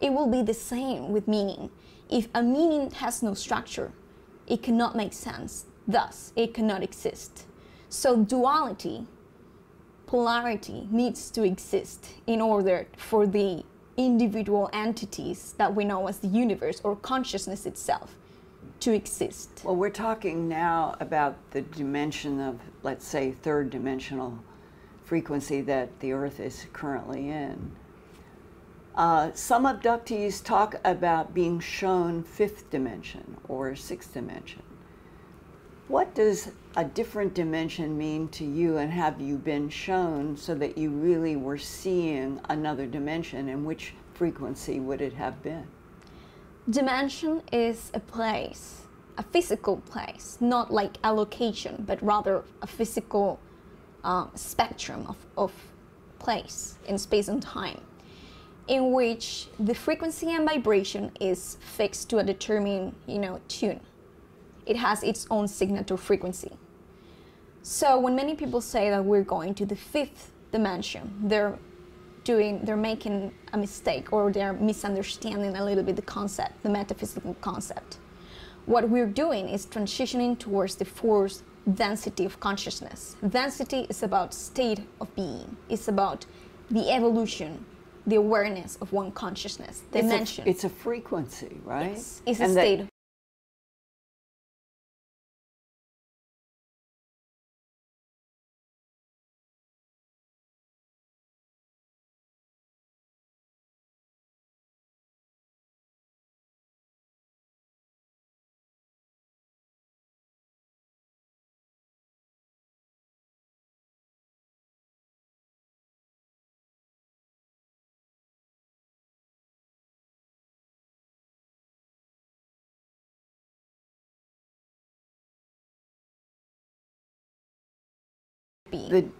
Speaker 2: It will be the same with meaning. If a meaning has no structure, it cannot make sense. Thus, it cannot exist. So duality, polarity, needs to exist in order for the individual entities that we know as the universe or consciousness itself to exist.
Speaker 1: Well, we're talking now about the dimension of, let's say, third dimensional frequency that the Earth is currently in. Some abductees talk about being shown fifth dimension or sixth dimension. What does a different dimension mean to you, and have you been shown so that you really were seeing another dimension, and which frequency would it have been?
Speaker 2: Dimension is a place, a physical place, not like a location, but rather a physical spectrum of place in space and time, in which the frequency and vibration is fixed to a determined, tune. It has its own signature frequency. So when many people say that we're going to the fifth dimension, they're making a mistake, or they're misunderstanding a little bit the concept, the metaphysical concept. What we're doing is transitioning towards the fourth density of consciousness. Density is about state of being. It's about the evolution, the awareness of one consciousness, dimension.
Speaker 1: It's a frequency, right?
Speaker 2: Yes, it's a state.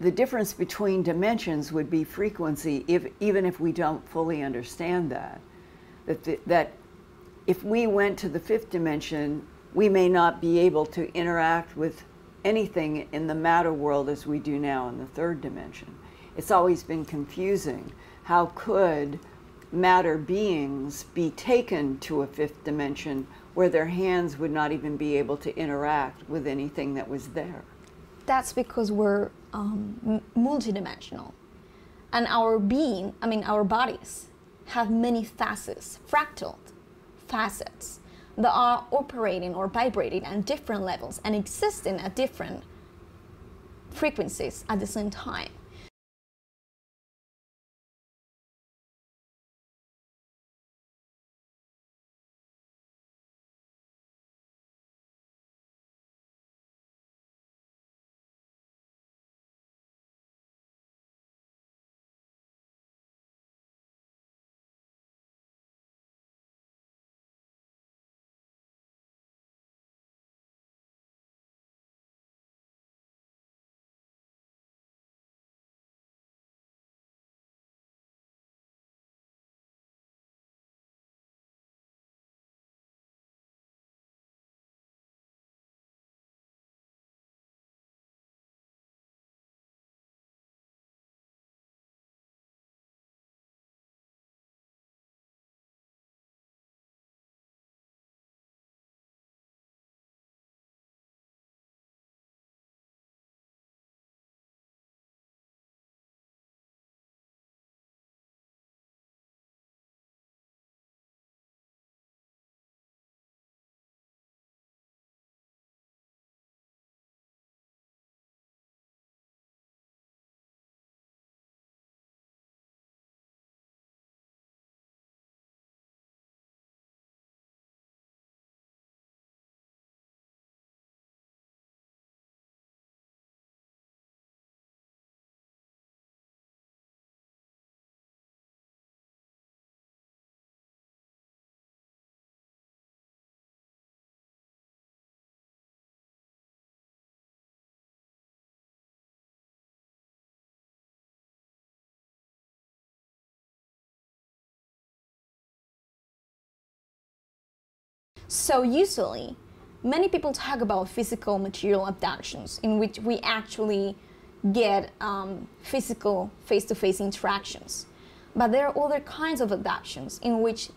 Speaker 1: The difference between dimensions would be frequency, even if we don't fully understand that. That if we went to the fifth dimension, we may not be able to interact with anything in the matter world as we do now in the third dimension. It's always been confusing. How could matter beings be taken to a fifth dimension where their hands would not even be able to interact with anything that was there?
Speaker 2: That's because we're multidimensional, and our being, our bodies, have many facets, fractal facets, that are operating or vibrating at different levels and existing at different frequencies at the same time. So usually, many people talk about physical material abductions, in which we actually get physical face-to-face interactions. But there are other kinds of abductions in which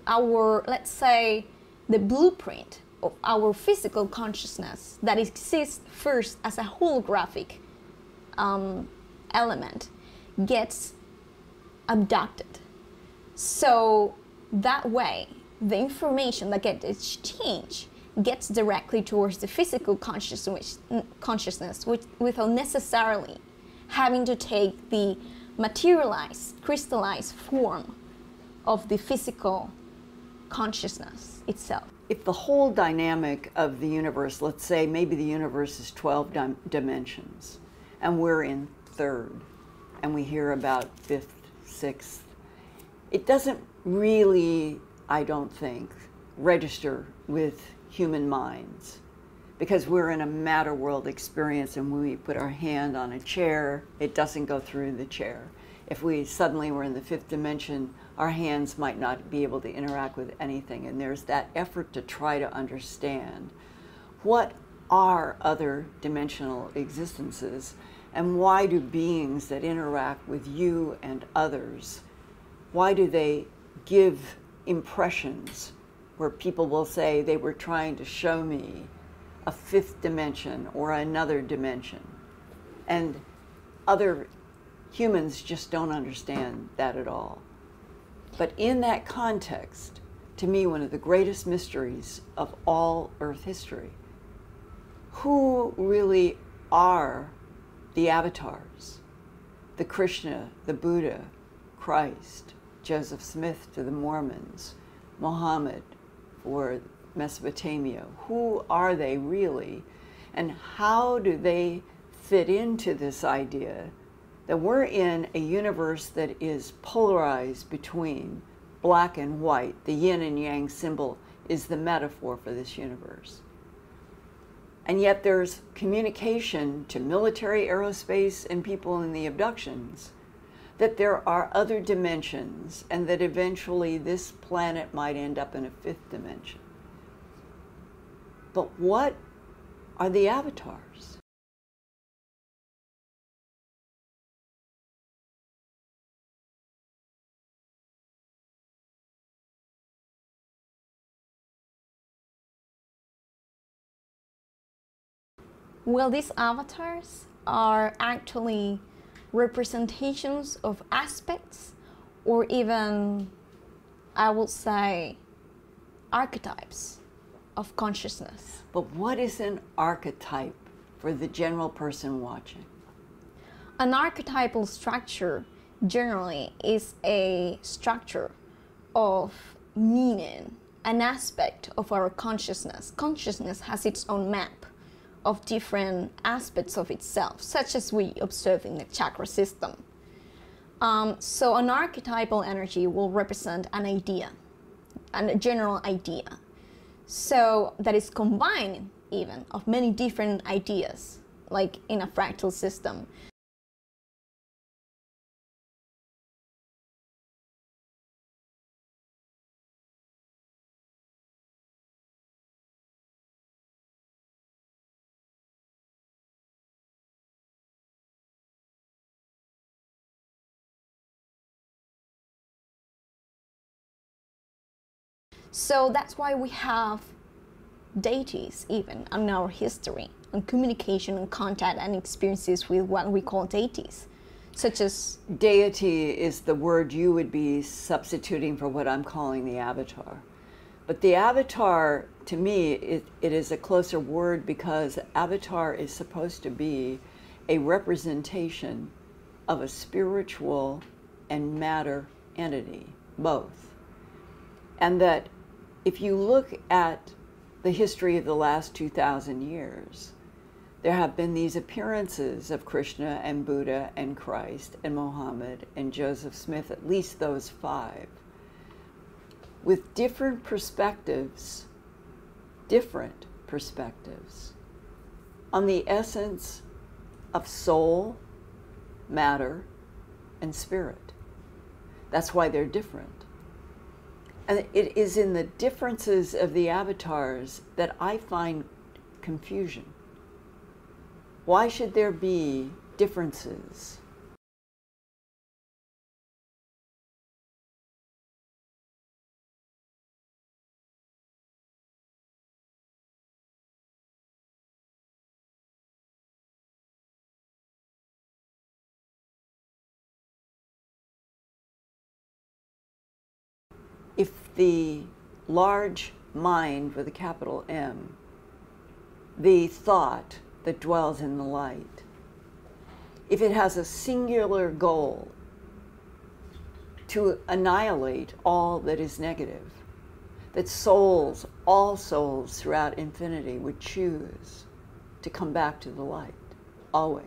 Speaker 2: our, let's say, the blueprint of our physical consciousness that exists first as a holographic element gets abducted. So that way, the information that gets exchanged gets directly towards the physical consciousness without necessarily having to take the materialized, crystallized form of the physical consciousness itself.
Speaker 1: If the whole dynamic of the universe, let's say maybe the universe is 12 dimensions, and we're in third, and we hear about fifth, sixth, it doesn't really, I don't think, register with human minds, because we're in a matter world experience, and when we put our hand on a chair, it doesn't go through the chair. If we suddenly were in the fifth dimension, our hands might not be able to interact with anything, and there's that effort to try to understand what are other dimensional existences, and why do beings that interact with you and others, why do they give impressions where people will say they were trying to show me a fifth dimension or another dimension, and other humans just don't understand that at all. But in that context, to me, one of the greatest mysteries of all Earth history, who really are the avatars? The Krishna, the Buddha, Christ, Joseph Smith to the Mormons, Muhammad for Mesopotamia. Who are they really? And how do they fit into this idea that we're in a universe that is polarized between black and white? The yin and yang symbol is the metaphor for this universe. And yet there's communication to military, aerospace, and people in the abductions that there are other dimensions, and that eventually this planet might end up in a fifth dimension. But what are the avatars?
Speaker 2: Well, these avatars are actually representations of aspects, or even, I would say, archetypes of consciousness.
Speaker 1: But what is an archetype for the general person watching?
Speaker 2: An archetypal structure generally is a structure of meaning, an aspect of our consciousness. Consciousness has its own map of different aspects of itself, such as we observe in the chakra system. So an archetypal energy will represent an idea, a general idea. So that is combined even of many different ideas, like in a fractal system. So that's why we have deities even in our history, and communication and contact and experiences with what we call deities, such as...
Speaker 1: Deity is the word you would be substituting for what I'm calling the avatar. But the avatar, to me, it is a closer word, because avatar is supposed to be a representation of a spiritual and matter entity, both. And that if you look at the history of the last 2,000 years, there have been these appearances of Krishna and Buddha and Christ and Muhammad and Joseph Smith, at least those 5, with different perspectives on the essence of soul, matter, and spirit. That's why they're different. And it is in the differences of the avatars that I find confusion. Why should there be differences? the large mind with a capital M, the thought that dwells in the light, if it has a singular goal to annihilate all that is negative, that souls, all souls throughout infinity would choose to come back to the light, always.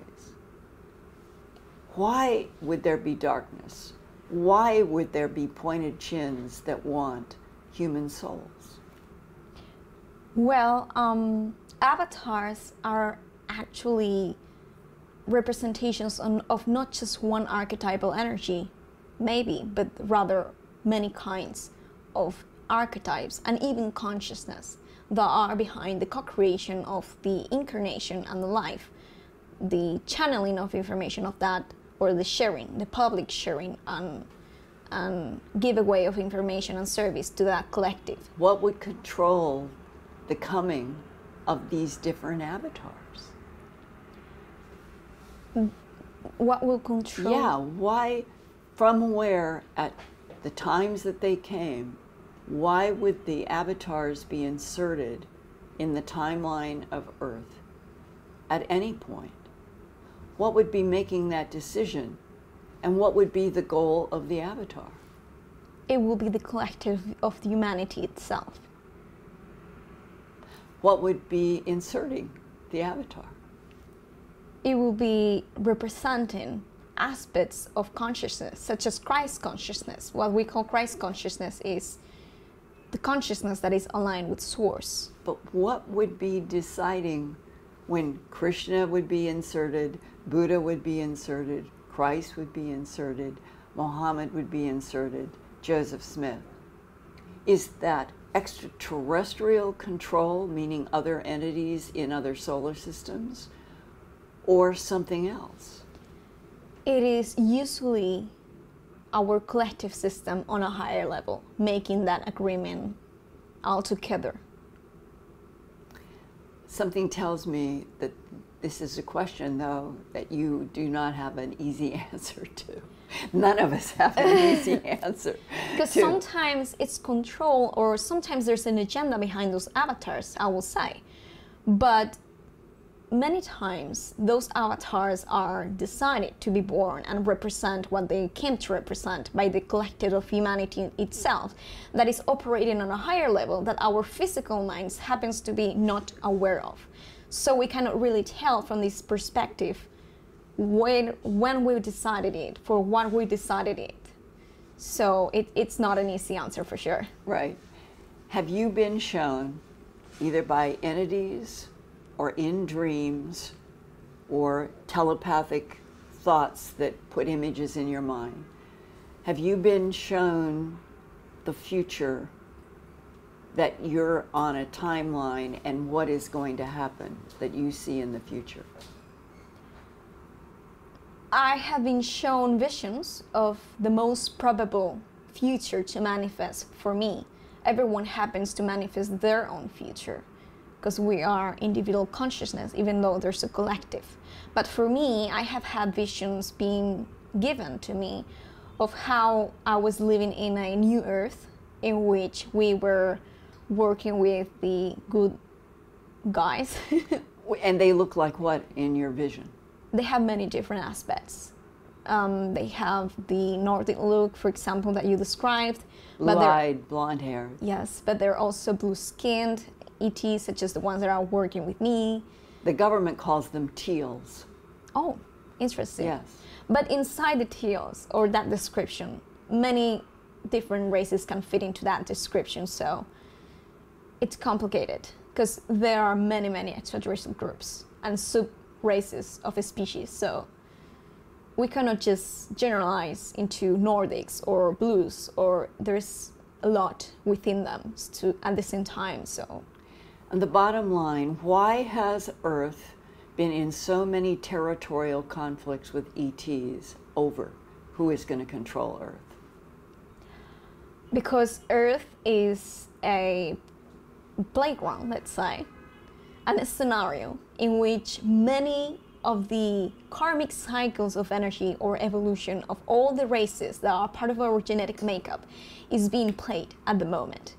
Speaker 1: Why would there be darkness? Why would there be pointed chins that want human souls?
Speaker 2: Well, avatars are actually representations of not just one archetypal energy, maybe, but rather many kinds of archetypes and even consciousness that are behind the co-creation of the incarnation and the life, the channeling of information of that, or the sharing, the public sharing and giveaway of information and service to that collective.
Speaker 1: What would control the coming of these different avatars?
Speaker 2: What will control?
Speaker 1: Yeah, why, from where, at the times that they came, why would the avatars be inserted in the timeline of Earth at any point? What would be making that decision? And what would be the goal of the avatar?
Speaker 2: It will be the collective of the humanity itself.
Speaker 1: What would be inserting the avatar?
Speaker 2: It will be representing aspects of consciousness, such as Christ consciousness. What we call Christ consciousness is the consciousness that is aligned with Source.
Speaker 1: But what would be deciding when Krishna would be inserted, Buddha would be inserted, Christ would be inserted, Muhammad would be inserted, Joseph Smith? Is that extraterrestrial control, meaning other entities in other solar systems, or something else?
Speaker 2: It is usually our collective system on a higher level, making that agreement altogether.
Speaker 1: Something tells me that this is a question, though, that you do not have an easy answer to. None of us have an easy answer.
Speaker 2: Because sometimes it's control, or sometimes there's an agenda behind those avatars, I will say. But many times those avatars are decided to be born and represent what they came to represent by the collective of humanity itself, that is operating on a higher level that our physical minds happens to be not aware of. So we cannot really tell from this perspective when we decided it, for what we decided it. So it's not an easy answer for sure.
Speaker 1: Right. Have you been shown, either by entities or in dreams or telepathic thoughts that put images in your mind, have you been shown the future, that you're on a timeline and what is going to happen that you see in the future?
Speaker 2: I have been shown visions of the most probable future to manifest for me. Everyone happens to manifest their own future, because we are individual consciousness, even though there's a collective. But for me, I have had visions being given to me of how I was living in a new earth in which we were working with the good guys.
Speaker 1: And they look like what in your vision?
Speaker 2: They have many different aspects. They have the Nordic look, for example, that you described.
Speaker 1: Blue-eyed, blonde hair.
Speaker 2: Yes, but they're also blue-skinned, ETs, such as the ones that are working with me.
Speaker 1: The government calls them teals.
Speaker 2: Oh, interesting.
Speaker 1: Yes.
Speaker 2: But inside the teals, or that description, many different races can fit into that description, so it's complicated, because there are many, many extraterrestrial groups and sub-races of a species, so we cannot just generalize into Nordics or blues, or there's a lot within them at the same time, so.
Speaker 1: And the bottom line, why has Earth been in so many territorial conflicts with ETs over who is going to control Earth?
Speaker 2: Because Earth is a playground, let's say, and a scenario in which many of the karmic cycles of energy or evolution of all the races that are part of our genetic makeup is being played at the moment.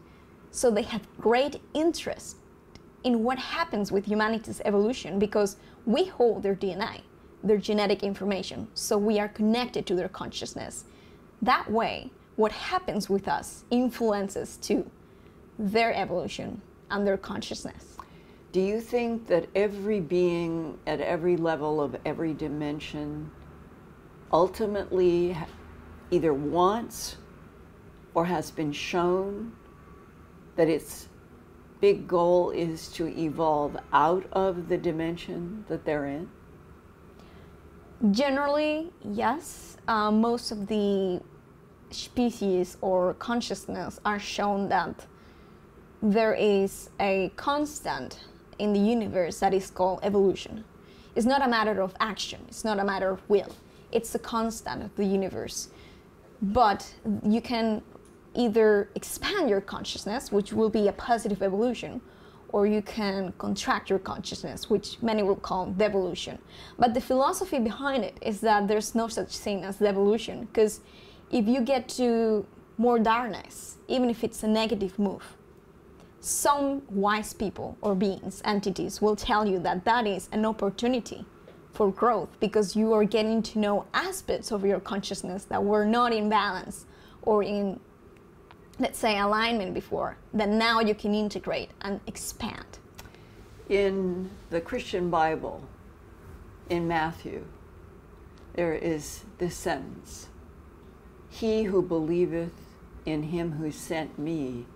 Speaker 2: So they have great interest in what happens with humanity's evolution because we hold their DNA, their genetic information, so we are connected to their consciousness. That way, what happens with us influences to their evolution and their consciousness.
Speaker 1: Do you think that every being at every level of every dimension ultimately either wants or has been shown that its big goal is to evolve out of the dimension that they're in?
Speaker 2: Generally, yes. Most of the species or consciousness are shown that there is a constant in the universe that is called evolution. It's not a matter of action, it's not a matter of will. It's a constant of the universe. But you can either expand your consciousness, which will be a positive evolution, or you can contract your consciousness, which many will call devolution. But the philosophy behind it is that there's no such thing as devolution, because if you get to more darkness, even if it's a negative move, some wise people or beings, entities, will tell you that that is an opportunity for growth because you are getting to know aspects of your consciousness that were not in balance or in, let's say, alignment before, that now you can integrate and expand.
Speaker 1: In the Christian Bible, in Matthew, there is this sentence, "He who believeth in him who sent me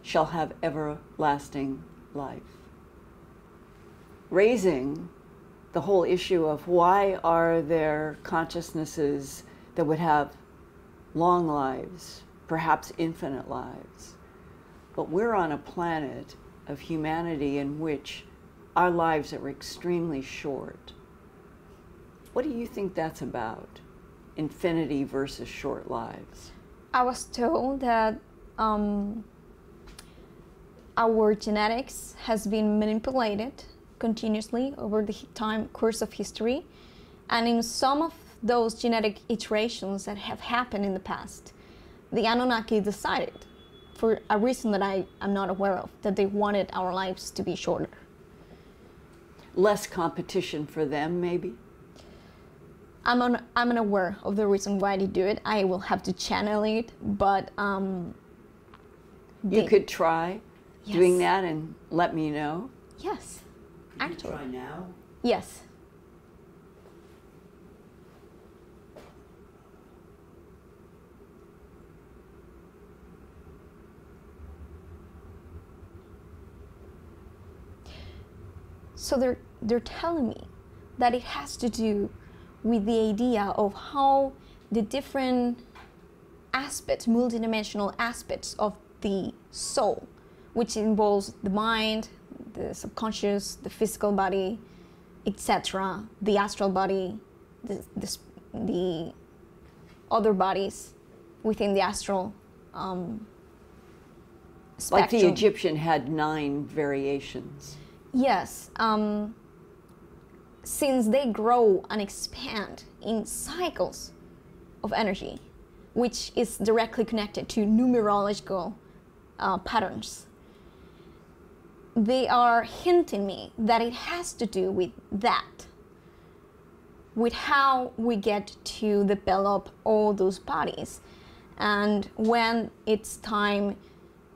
Speaker 1: shall have everlasting life." Raising the whole issue of why are there consciousnesses that would have long lives, perhaps infinite lives, but we're on a planet of humanity in which our lives are extremely short. What do you think that's about? Infinity versus short lives.
Speaker 2: I was told that our genetics has been manipulated continuously over the course of history, and in some of those genetic iterations that have happened in the past, the Anunnaki decided, for a reason that I am not aware of, that they wanted our lives to be shorter.
Speaker 1: Less competition for them, maybe?
Speaker 2: I'm unaware of the reason why they do it. I will have to channel it, but
Speaker 1: you could try
Speaker 2: Yes.
Speaker 1: doing that and let me know.
Speaker 2: Yes,
Speaker 1: Could you
Speaker 2: actually.
Speaker 1: try now?
Speaker 2: Yes. So they're telling me that it has to do with the idea of how the different aspects, multidimensional aspects of the soul, which involves the mind, the subconscious, the physical body, etc., the astral body, the other bodies within the astral spectrum.
Speaker 1: Like the Egyptian had 9 variations.
Speaker 2: Yes, since they grow and expand in cycles of energy, which is directly connected to numerological patterns, they are hinting me that it has to do with that, with how we get to develop all those bodies, and when it's time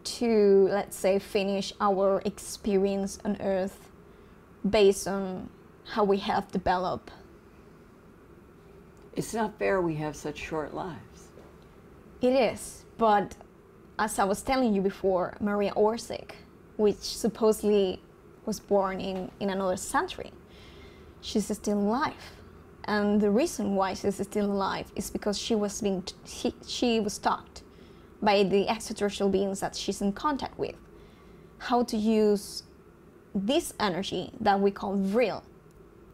Speaker 2: to, let's say, finish our experience on Earth based on how we have developed.
Speaker 1: It's not fair we have such short lives.
Speaker 2: It is, but as I was telling you before, Maria Orsic, which supposedly was born in another century, she's still alive. And the reason why she's still alive is because she was taught by the extraterrestrial beings that she's in contact with how to use this energy that we call vril,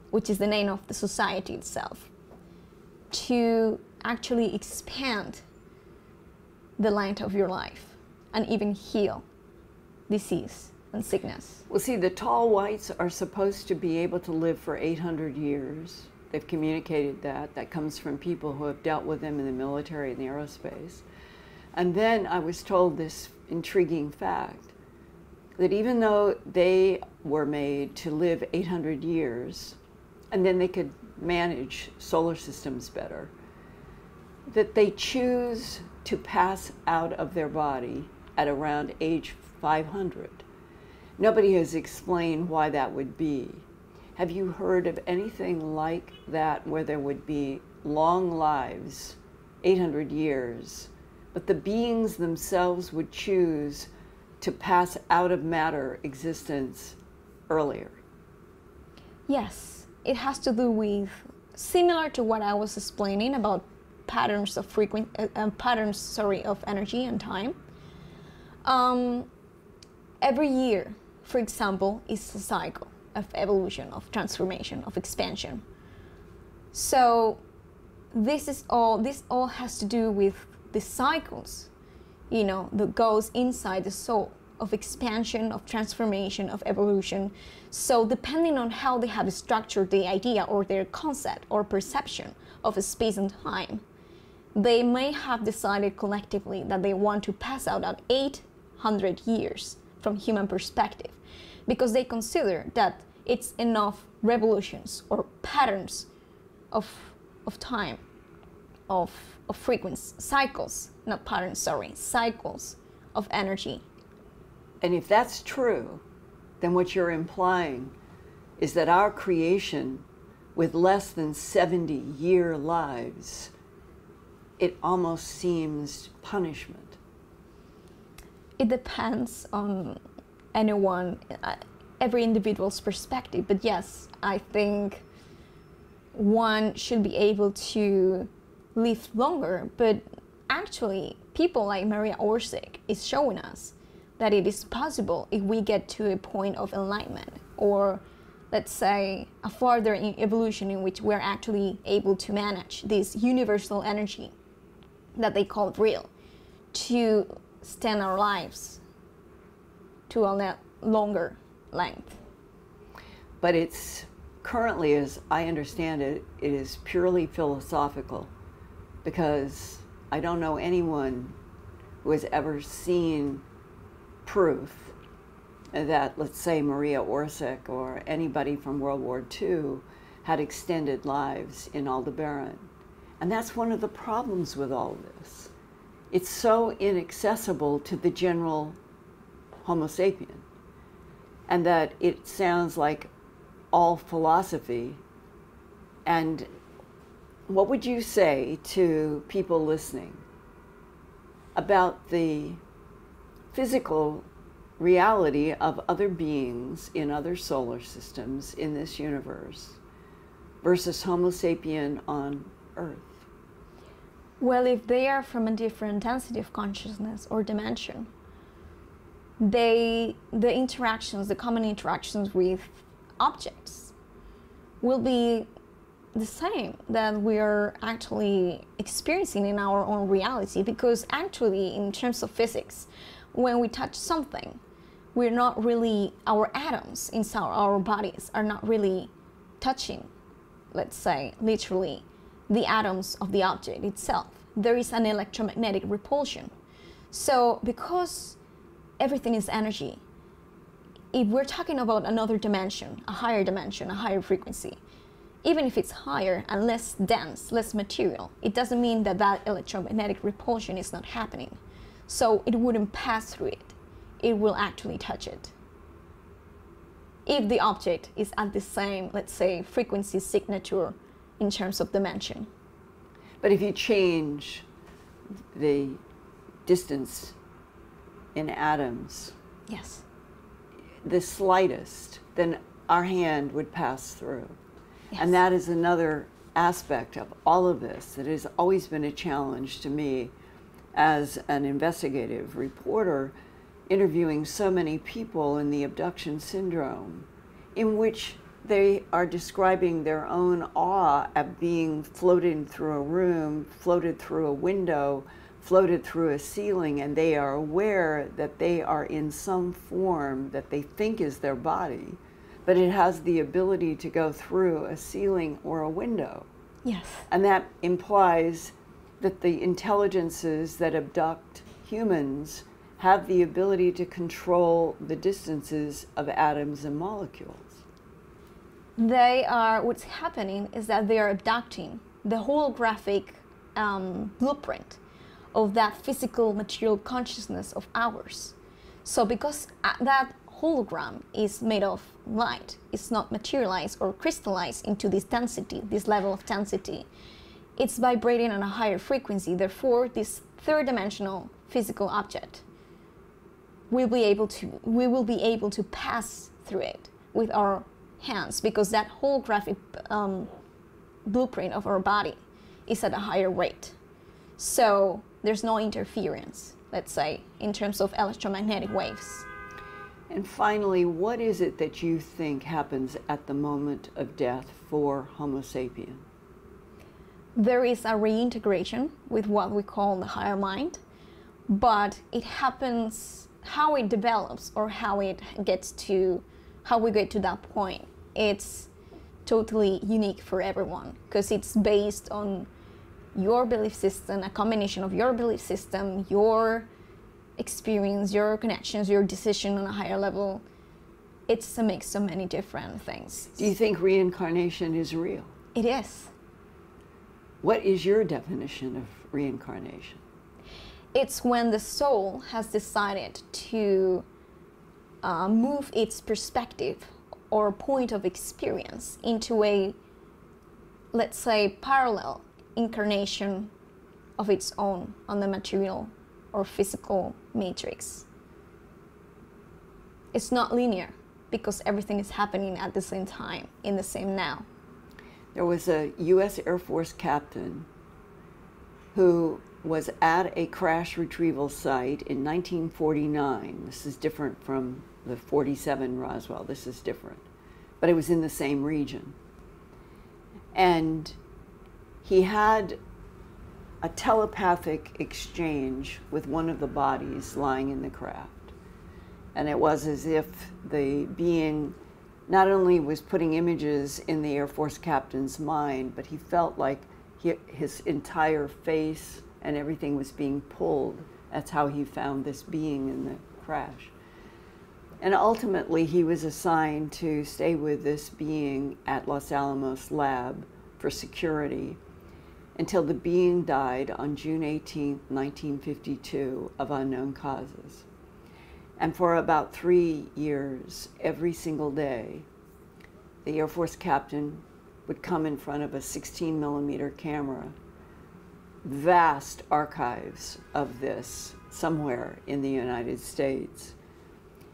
Speaker 2: which is the name of the society itself, to actually expand the length of your life and even heal disease and sickness.
Speaker 1: Well, see, the tall whites are supposed to be able to live for 800 years. They've communicated that. That comes from people who have dealt with them in the military and the aerospace. And then I was told this intriguing fact, that even though they were made to live 800 years, and then they could manage solar systems better, that they choose to pass out of their body at around age 500. Nobody has explained why that would be. Have you heard of anything like that where there would be long lives, 800 years, but the beings themselves would choose to pass out of matter existence earlier?
Speaker 2: Yes, it has to do with, similar to what I was explaining about patterns of of energy and time. Every year, for example, is a cycle of evolution, of transformation, of expansion. So this all has to do with the cycles, you know, that goes inside the soul, of expansion, of transformation, of evolution. So depending on how they have structured the idea or their concept or perception of a space and time, they may have decided collectively that they want to pass out at 800 years from human perspective, because they consider that it's enough revolutions or patterns of time, of frequency, cycles, not patterns, sorry, cycles of energy.
Speaker 1: And if that's true, then what you're implying is that our creation with less than 70-year lives, it almost seems punishment.
Speaker 2: It depends on anyone, every individual's perspective, but yes, I think one should be able to live longer, but actually people like Maria Orsic is showing us that it is possible if we get to a point of enlightenment, or let's say a further evolution in which we're actually able to manage this universal energy that they call real, to extend our lives to a longer length.
Speaker 1: But it's currently, as I understand it, it is purely philosophical, because I don't know anyone who has ever seen proof that, let's say, Maria Orsic or anybody from World War II had extended lives in Aldebaran. And that's one of the problems with all this. It's so inaccessible to the general Homo sapien, and that it sounds like all philosophy. And what would you say to people listening about the physical reality of other beings in other solar systems in this universe versus Homo sapien on Earth?
Speaker 2: Well, if they are from a different density of consciousness or dimension, the interactions, the common interactions with objects will be the same that we are actually experiencing in our own reality, because actually in terms of physics, when we touch something, we're not really, our atoms inside our bodies are not really touching, let's say, literally, the atoms of the object itself. There is an electromagnetic repulsion. So because everything is energy, if we're talking about another dimension, a higher frequency, even if it's higher and less dense, less material, it doesn't mean that that electromagnetic repulsion is not happening. So it wouldn't pass through it. It will actually touch it. If the object is at the same, let's say, frequency signature in terms of dimension.
Speaker 1: But if you change the distance in atoms,
Speaker 2: yes,
Speaker 1: the slightest, then our hand would pass through.
Speaker 2: yes.
Speaker 1: And that is another aspect of all of this that has always been a challenge to me as an investigative reporter, interviewing so many people in the abduction syndrome, in which they are describing their own awe at being floated through a room, floated through a window, floated through a ceiling and they are aware that they are in some form that they think is their body, but it has the ability to go through a ceiling or a window.
Speaker 2: Yes.
Speaker 1: And that implies that the intelligences that abduct humans have the ability to control the distances of atoms and molecules.
Speaker 2: What's happening is that they are abducting the holographic blueprint of that physical material consciousness of ours. So because that hologram is made of light, it's not materialized or crystallized into this density, this level of density. It's vibrating on a higher frequency. Therefore, this third-dimensional physical object we will be able to pass through it with our hands, because that holographic blueprint of our body is at a higher rate. So there's no interference, let's say, in terms of electromagnetic waves.
Speaker 1: And finally, what is it that you think happens at the moment of death for Homo sapien?
Speaker 2: There is a reintegration with what we call the higher mind, but it happens, how it develops or how we get to that point, it's totally unique for everyone, because it's based on your belief system, a combination of your belief system, your experience, your connections, your decision on a higher level. It's a mix of many different things.
Speaker 1: Do you think reincarnation is real?
Speaker 2: It is.
Speaker 1: What is your definition of reincarnation?
Speaker 2: It's when the soul has decided to move its perspective or point of experience into a, let's say, parallel incarnation of its own on the material or physical matrix. It's not linear, because everything is happening at the same time, in the same now.
Speaker 1: There was a U.S. Air Force captain who was at a crash retrieval site in 1949. This is different from the 47 Roswell. This is different. But it was in the same region. And he had a telepathic exchange with one of the bodies lying in the craft. And it was as if the being not only was putting images in the Air Force captain's mind, but he felt like his entire face and everything was being pulled. That's how he found this being in the crash. And ultimately, he was assigned to stay with this being at Los Alamos lab for security until the being died on June 18, 1952, of unknown causes. And for about 3 years, every single day, the Air Force captain would come in front of a 16mm camera, vast archives of this somewhere in the United States.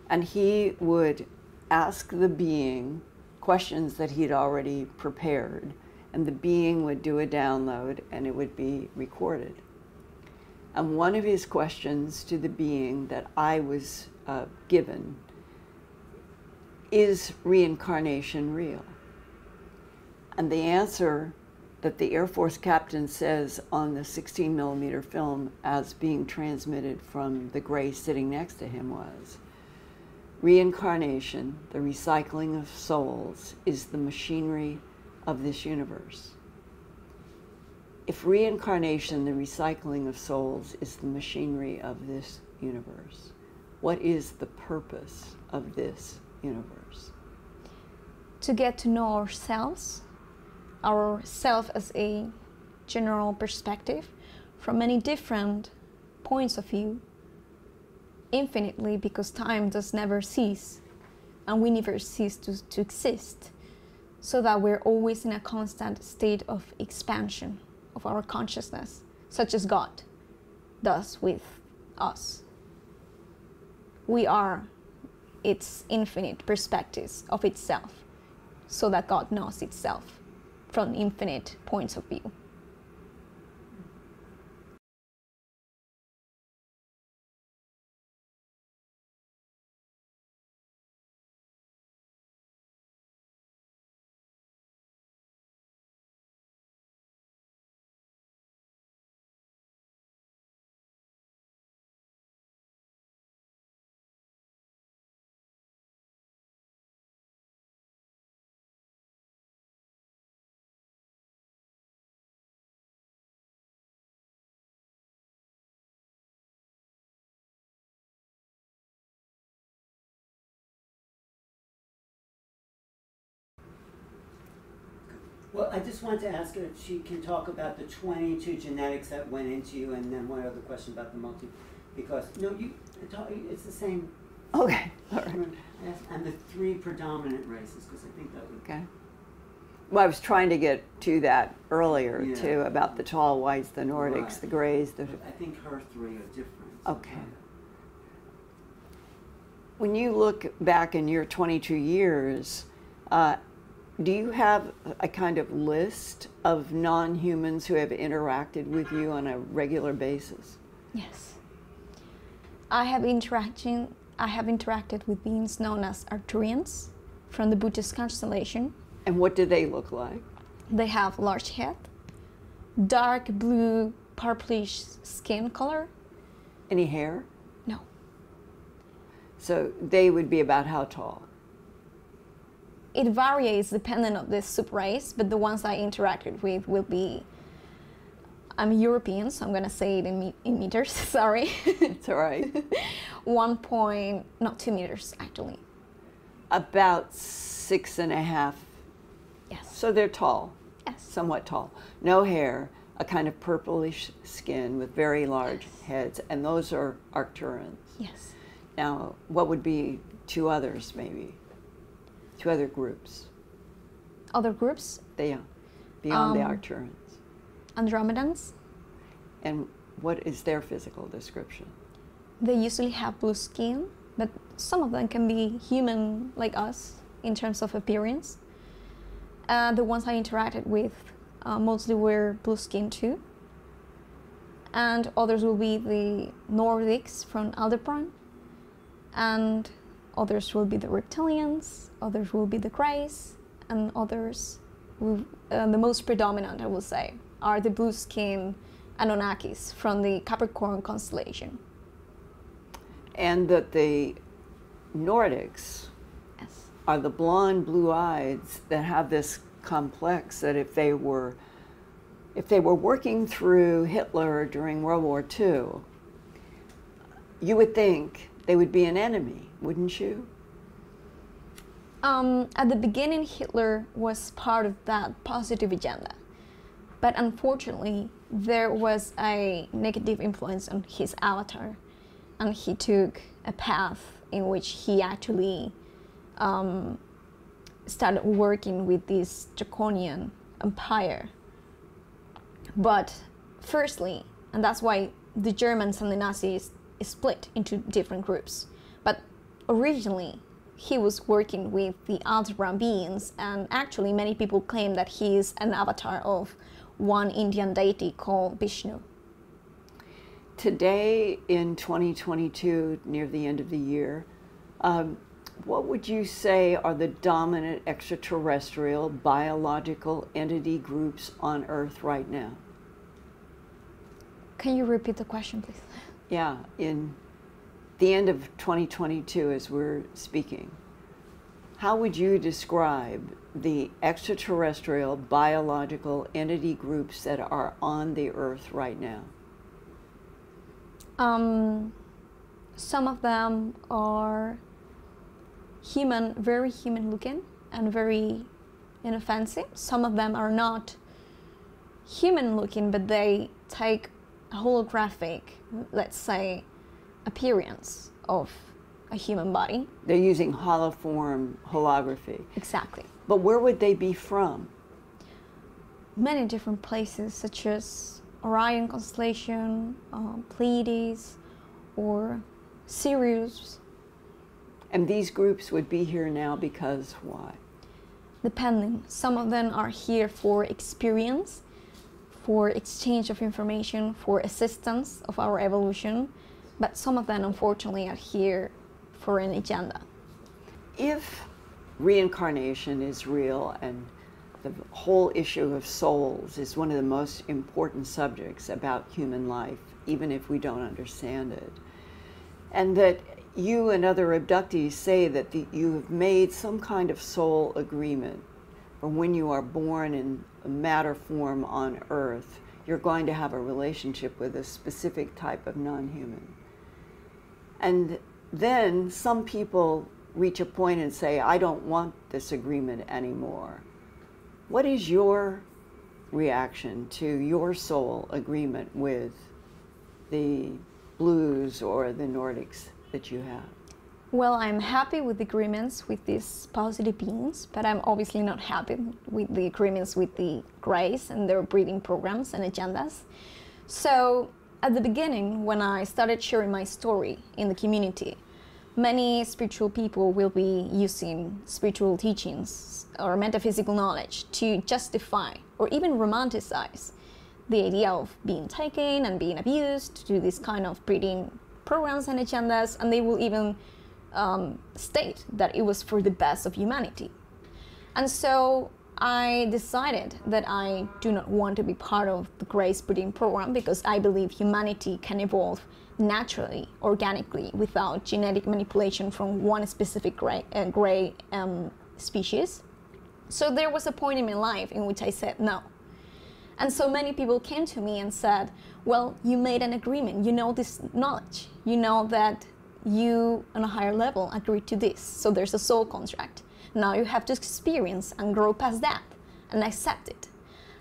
Speaker 1: And he would ask the being questions that he'd already prepared, and the being would do a download and it would be recorded. And one of his questions to the being that I was given is reincarnation real? And the answer that the Air Force captain says on the 16mm film as being transmitted from the gray sitting next to him was, reincarnation, the recycling of souls, is the machinery of this universe. If reincarnation, the recycling of souls, is the machinery of this universe, what is the purpose of this universe?
Speaker 2: To get to know ourselves as a general perspective from many different points of view, infinitely, because time does never cease and we never cease to exist, so that we're always in a constant state of expansion of our consciousness, such as God does with us. We are its infinite perspectives of itself, so that God knows itself from infinite points of view.
Speaker 4: Well, I just wanted to ask her if she can talk about the 22 genetics that went into you, and then one other question about the multi, because, no, it's the same.
Speaker 1: Okay, all right.
Speaker 4: And the 3 predominant races, because I think that would...
Speaker 1: Okay. Well, I was trying to get to that earlier, too, about the tall whites, the Nordics, the Greys.
Speaker 4: I think her 3 are different.
Speaker 1: Okay. When you look back in your 22 years, do you have a kind of list of non-humans who have interacted with you on a regular basis?
Speaker 2: Yes. I have interacted with beings known as Arcturians from the Buddhist constellation.
Speaker 1: And what do they look like?
Speaker 2: They have large head, dark blue, purplish skin color.
Speaker 1: Any hair?
Speaker 2: No.
Speaker 1: So they would be about how tall?
Speaker 2: It varies depending on the subrace, but the ones I interacted with will be, I'm European, so I'm going to say it in meters, sorry.
Speaker 1: It's all right.
Speaker 2: 2 meters, actually.
Speaker 1: About 6.5.
Speaker 2: Yes.
Speaker 1: So they're tall.
Speaker 2: Yes.
Speaker 1: Somewhat tall. No hair, a kind of purplish skin with very large heads, and those are Arcturians.
Speaker 2: Yes.
Speaker 1: Now, what would be 2 others, maybe? 2 other groups?
Speaker 2: Other groups?
Speaker 1: Yeah, beyond the Arcturians.
Speaker 2: Andromedans.
Speaker 1: And what is their physical description?
Speaker 2: They usually have blue skin, but some of them can be human like us in terms of appearance. The ones I interacted with mostly were blue skin too. And others will be the Nordics from Aldebaran. And others will be the reptilians, others will be the Greys, and others, the most predominant, I will say, are the blue skin Anunnakis from the Capricorn constellation.
Speaker 1: And that the Nordics are the blonde, blue-eyed that have this complex that if they were working through Hitler during World War II, you would think they would be an enemy, wouldn't you?
Speaker 2: At the beginning, Hitler was part of that positive agenda. But unfortunately, there was a negative influence on his avatar, and he took a path in which he actually started working with this draconian empire. But firstly, and that's why the Germans and the Nazis split into different groups. But originally, he was working with the Aldebaran beings, and actually many people claim that he is an avatar of one Indian deity called Vishnu.
Speaker 1: Today, in 2022, near the end of the year, what would you say are the dominant extraterrestrial biological entity groups on Earth right now?
Speaker 2: Can you repeat the question, please?
Speaker 1: Yeah, in the end of 2022 as we're speaking, how would you describe the extraterrestrial biological entity groups that are on the Earth right now?
Speaker 2: Some of them are human, very human looking and very inoffensive. Some of them are not human looking, but they take a holographic, let's say, appearance of a human body.
Speaker 1: They're using holoform holography.
Speaker 2: Exactly.
Speaker 1: But where would they be from?
Speaker 2: Many different places, such as Orion constellation, Pleiades, or Sirius.
Speaker 1: And these groups would be here now because why?
Speaker 2: Depending. Some of them are here for experience, for exchange of information, for assistance of our evolution, but some of them unfortunately are here for an agenda.
Speaker 1: If reincarnation is real and the whole issue of souls is one of the most important subjects about human life, even if we don't understand it, and that you and other abductees say that you have made some kind of soul agreement, or when you are born in a matter form on Earth, you're going to have a relationship with a specific type of non-human. And then some people reach a point and say, I don't want this agreement anymore. What is your reaction to your soul agreement with the blues or the Nordics that you have?
Speaker 2: Well, I'm happy with the agreements with these positive beings, but I'm obviously not happy with the agreements with the Greys and their breeding programs and agendas. So at the beginning, when I started sharing my story in the community, many spiritual people will be using spiritual teachings or metaphysical knowledge to justify or even romanticize the idea of being taken and being abused, to do this kind of breeding programs and agendas, and they will even state that it was for the best of humanity. And so I decided that I do not want to be part of the Grey's breeding program, because I believe humanity can evolve naturally, organically, without genetic manipulation from one specific grey species. So there was a point in my life in which I said no. And so many people came to me and said, well, you made an agreement, you know this knowledge, you know that you on a higher level agreed to this, so there's a soul contract. Now you have to experience and grow past that and accept it.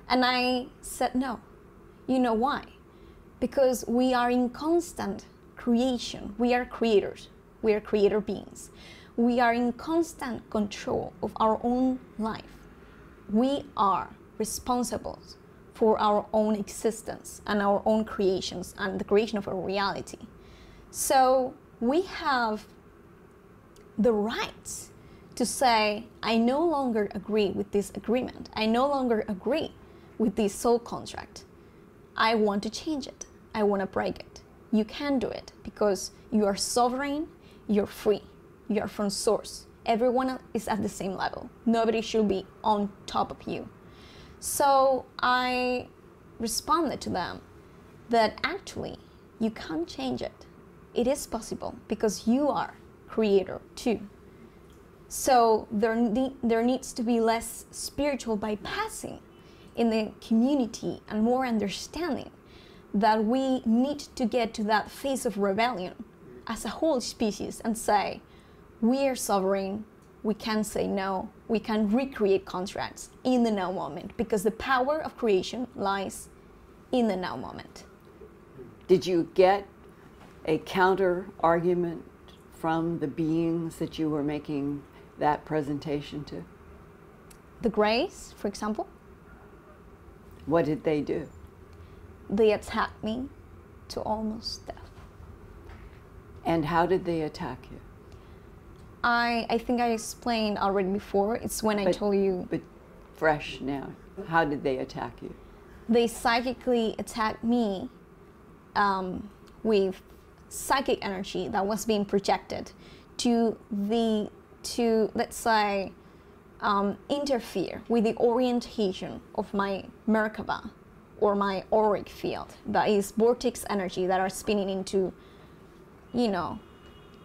Speaker 2: And I said no. You know why? Because we are in constant creation. We are creators. We are creator beings. We are in constant control of our own life. We are responsible for our own existence and our own creations and the creation of our reality. So we have the rights to say, I no longer agree with this agreement. I no longer agree with this soul contract. I want to change it. I want to break it. You can do it because you are sovereign, you're free, you are from source. Everyone is at the same level. Nobody should be on top of you. So I responded to them that actually you can't change it. It is possible because you are creator too. So there needs to be less spiritual bypassing in the community and more understanding that we need to get to that phase of rebellion as a whole species and say, we are sovereign, we can say no, we can recreate contracts in the now moment, because the power of creation lies in the now moment.
Speaker 1: Did you get a counter argument from the beings that you were making that presentation to?
Speaker 2: The Greys, for example.
Speaker 1: What did they do?
Speaker 2: They attacked me to almost death.
Speaker 1: And how did they attack you?
Speaker 2: I think I explained already before. It's when I told you.
Speaker 1: But fresh now. How did they attack you?
Speaker 2: They psychically attacked me with psychic energy that was being projected to let's say, interfere with the orientation of my Merkaba or my auric field. That is vortex energy that are spinning into, you know,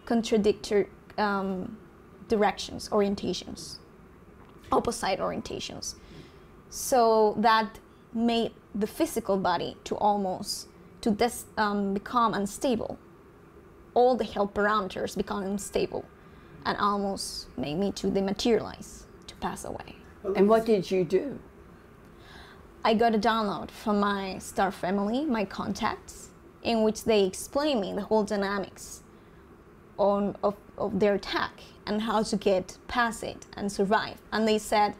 Speaker 2: contradictory directions, orientations, opposite orientations. So that made the physical body become unstable. All the health parameters become unstable and almost made me to dematerialize, to pass away.
Speaker 1: And what did you do?
Speaker 2: I got a download from my star family, my contacts, in which they explained me the whole dynamics of their attack and how to get past it and survive. And they said,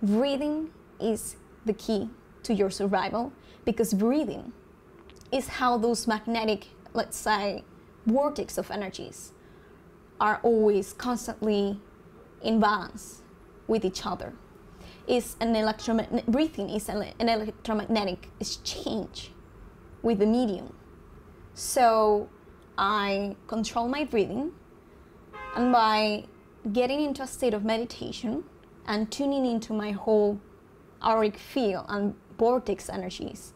Speaker 2: breathing is the key to your survival, because breathing is how those magnetic, let's say, vortex of energies are always constantly in balance with each other. Breathing is an electromagnetic exchange with the medium. So I control my breathing, and by getting into a state of meditation and tuning into my whole auric field and vortex energies,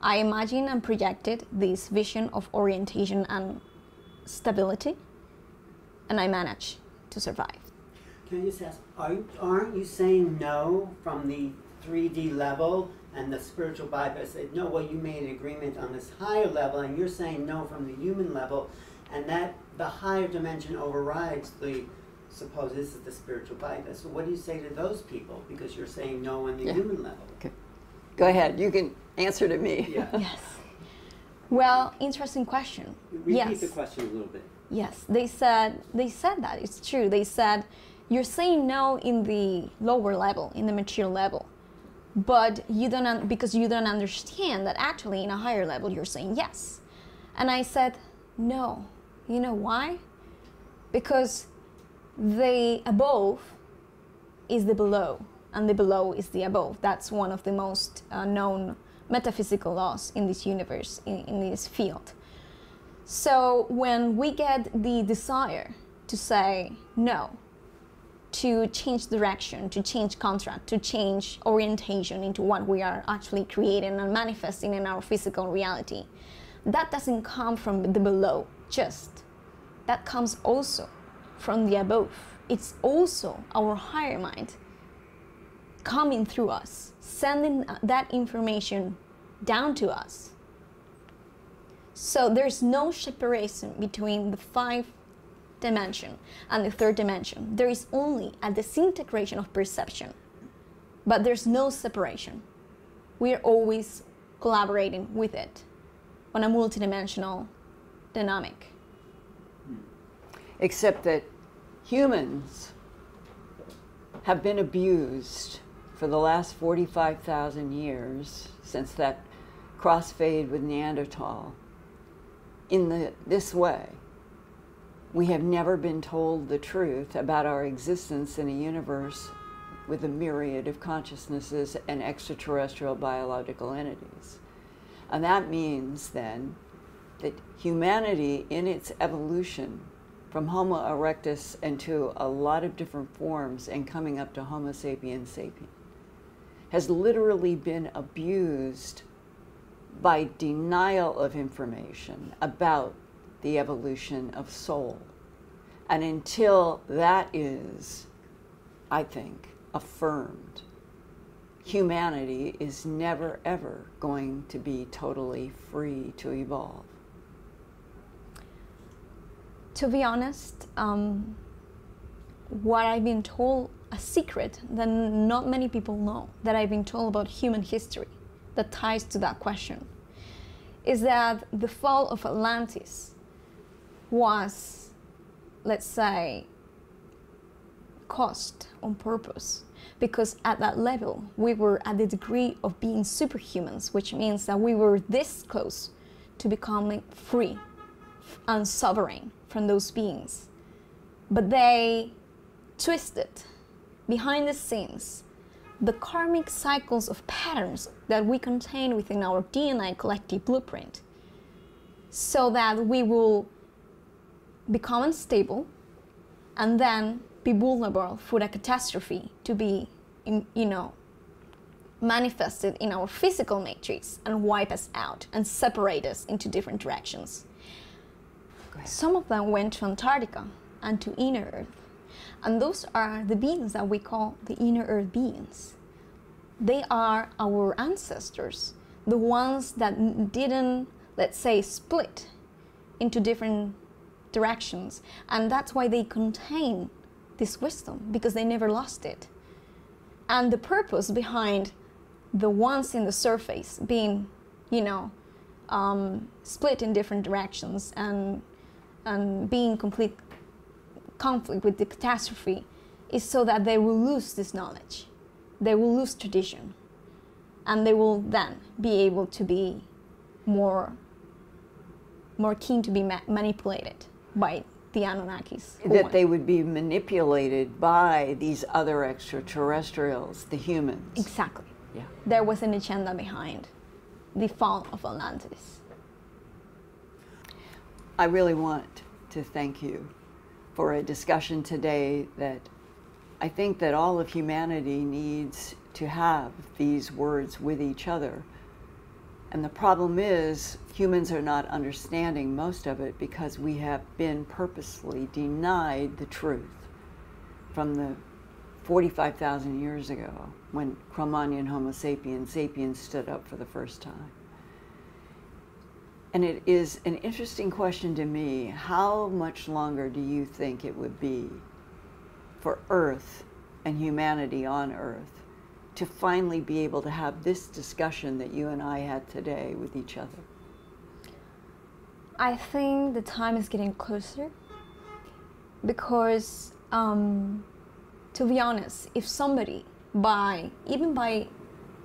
Speaker 2: I imagined and projected this vision of orientation and stability, and I managed to survive.
Speaker 4: Can I just ask, aren't you saying no from the 3D level and the spiritual bypass? No, well, you made an agreement on this higher level, and you're saying no from the human level, and that the higher dimension overrides the suppose this is the spiritual bypass. So what do you say to those people? Because you're saying no on the
Speaker 1: Yeah.
Speaker 4: human level.
Speaker 1: Okay. Go ahead. You can answer to me.
Speaker 4: Yeah.
Speaker 2: Yes. Well, interesting question.
Speaker 4: Repeat
Speaker 2: Yes.
Speaker 4: the question a little bit.
Speaker 2: Yes, they said that, it's true. They said, you're saying no in the lower level, in the material level, but you don't, because you don't understand that actually in a higher level you're saying yes. And I said, no. You know why? Because the above is the below, and the below is the above. That's one of the most known metaphysical laws in this universe, in this field. So when we get the desire to say no, to change direction, to change contract, to change orientation into what we are actually creating and manifesting in our physical reality, that doesn't come from the below just. That comes also from the above. It's also our higher mind coming through us, sending that information down to us. So there's no separation between the 5th dimension and the 3rd dimension. There is only a disintegration of perception, but there's no separation. We are always collaborating with it on a multidimensional dynamic.
Speaker 1: Except that humans have been abused for the last 45,000 years since that crossfade with Neanderthal in this way. We have never been told the truth about our existence in a universe with a myriad of consciousnesses and extraterrestrial biological entities. And that means then that humanity in its evolution from Homo erectus into a lot of different forms and coming up to Homo sapiens sapiens has literally been abused by denial of information about the evolution of soul. And until that is, I think, affirmed, humanity is never, ever going to be totally free to evolve.
Speaker 2: To be honest, what I've been told, a secret that not many people know, that I've been told about human history, that ties to that question, is that the fall of Atlantis was, let's say, caused on purpose, because at that level we were at the degree of being superhumans, which means that we were this close to becoming free and sovereign from those beings. But they twisted behind the scenes the karmic cycles of patterns that we contain within our DNA collective blueprint, so that we will become unstable and then be vulnerable for a catastrophe to be, manifested in our physical matrix and wipe us out and separate us into different directions. Some of them went to Antarctica and to inner Earth. And those are the beings that we call the inner Earth beings. They are our ancestors, the ones that didn't, let's say, split into different directions. And that's why they contain this wisdom, because they never lost it. And the purpose behind the ones in the surface being, split in different directions and being complete conflict with the catastrophe is so that they will lose this knowledge, they will lose tradition, and they will then be able to be more keen to be manipulated by the Anunnakis.
Speaker 1: That they would be manipulated by these other extraterrestrials, the humans.
Speaker 2: Exactly.
Speaker 1: Yeah.
Speaker 2: There was an agenda behind the fall of Atlantis.
Speaker 1: I really want to thank you for a discussion today that I think that all of humanity needs to have these words with each other. And the problem is humans are not understanding most of it because we have been purposely denied the truth from the 45,000 years ago when Cro-Magnon Homo sapiens stood up for the first time. And it is an interesting question to me, how much longer do you think it would be for Earth and humanity on Earth to finally be able to have this discussion that you and I had today with each other?
Speaker 2: I think the time is getting closer because, to be honest, if somebody, even by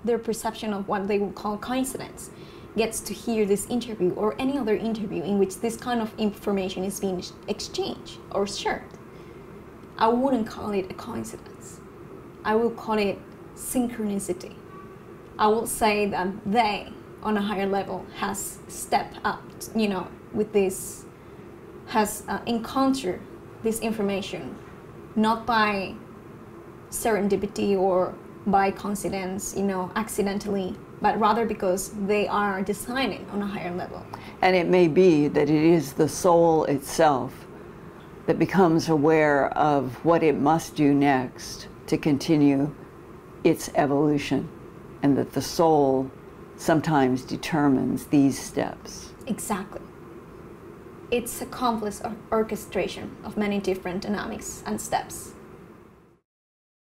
Speaker 2: their perception of what they would call coincidence, gets to hear this interview or any other interview in which this kind of information is being exchanged or shared, I wouldn't call it a coincidence. I will call it synchronicity. I will say that they, on a higher level, has stepped up, with this, has encountered this information, not by serendipity or by coincidence, accidentally, but rather because they are designing on a higher level.
Speaker 1: And it may be that it is the soul itself that becomes aware of what it must do next to continue its evolution, and that the soul sometimes determines these steps.
Speaker 2: Exactly. It's a complex orchestration of many different dynamics and steps.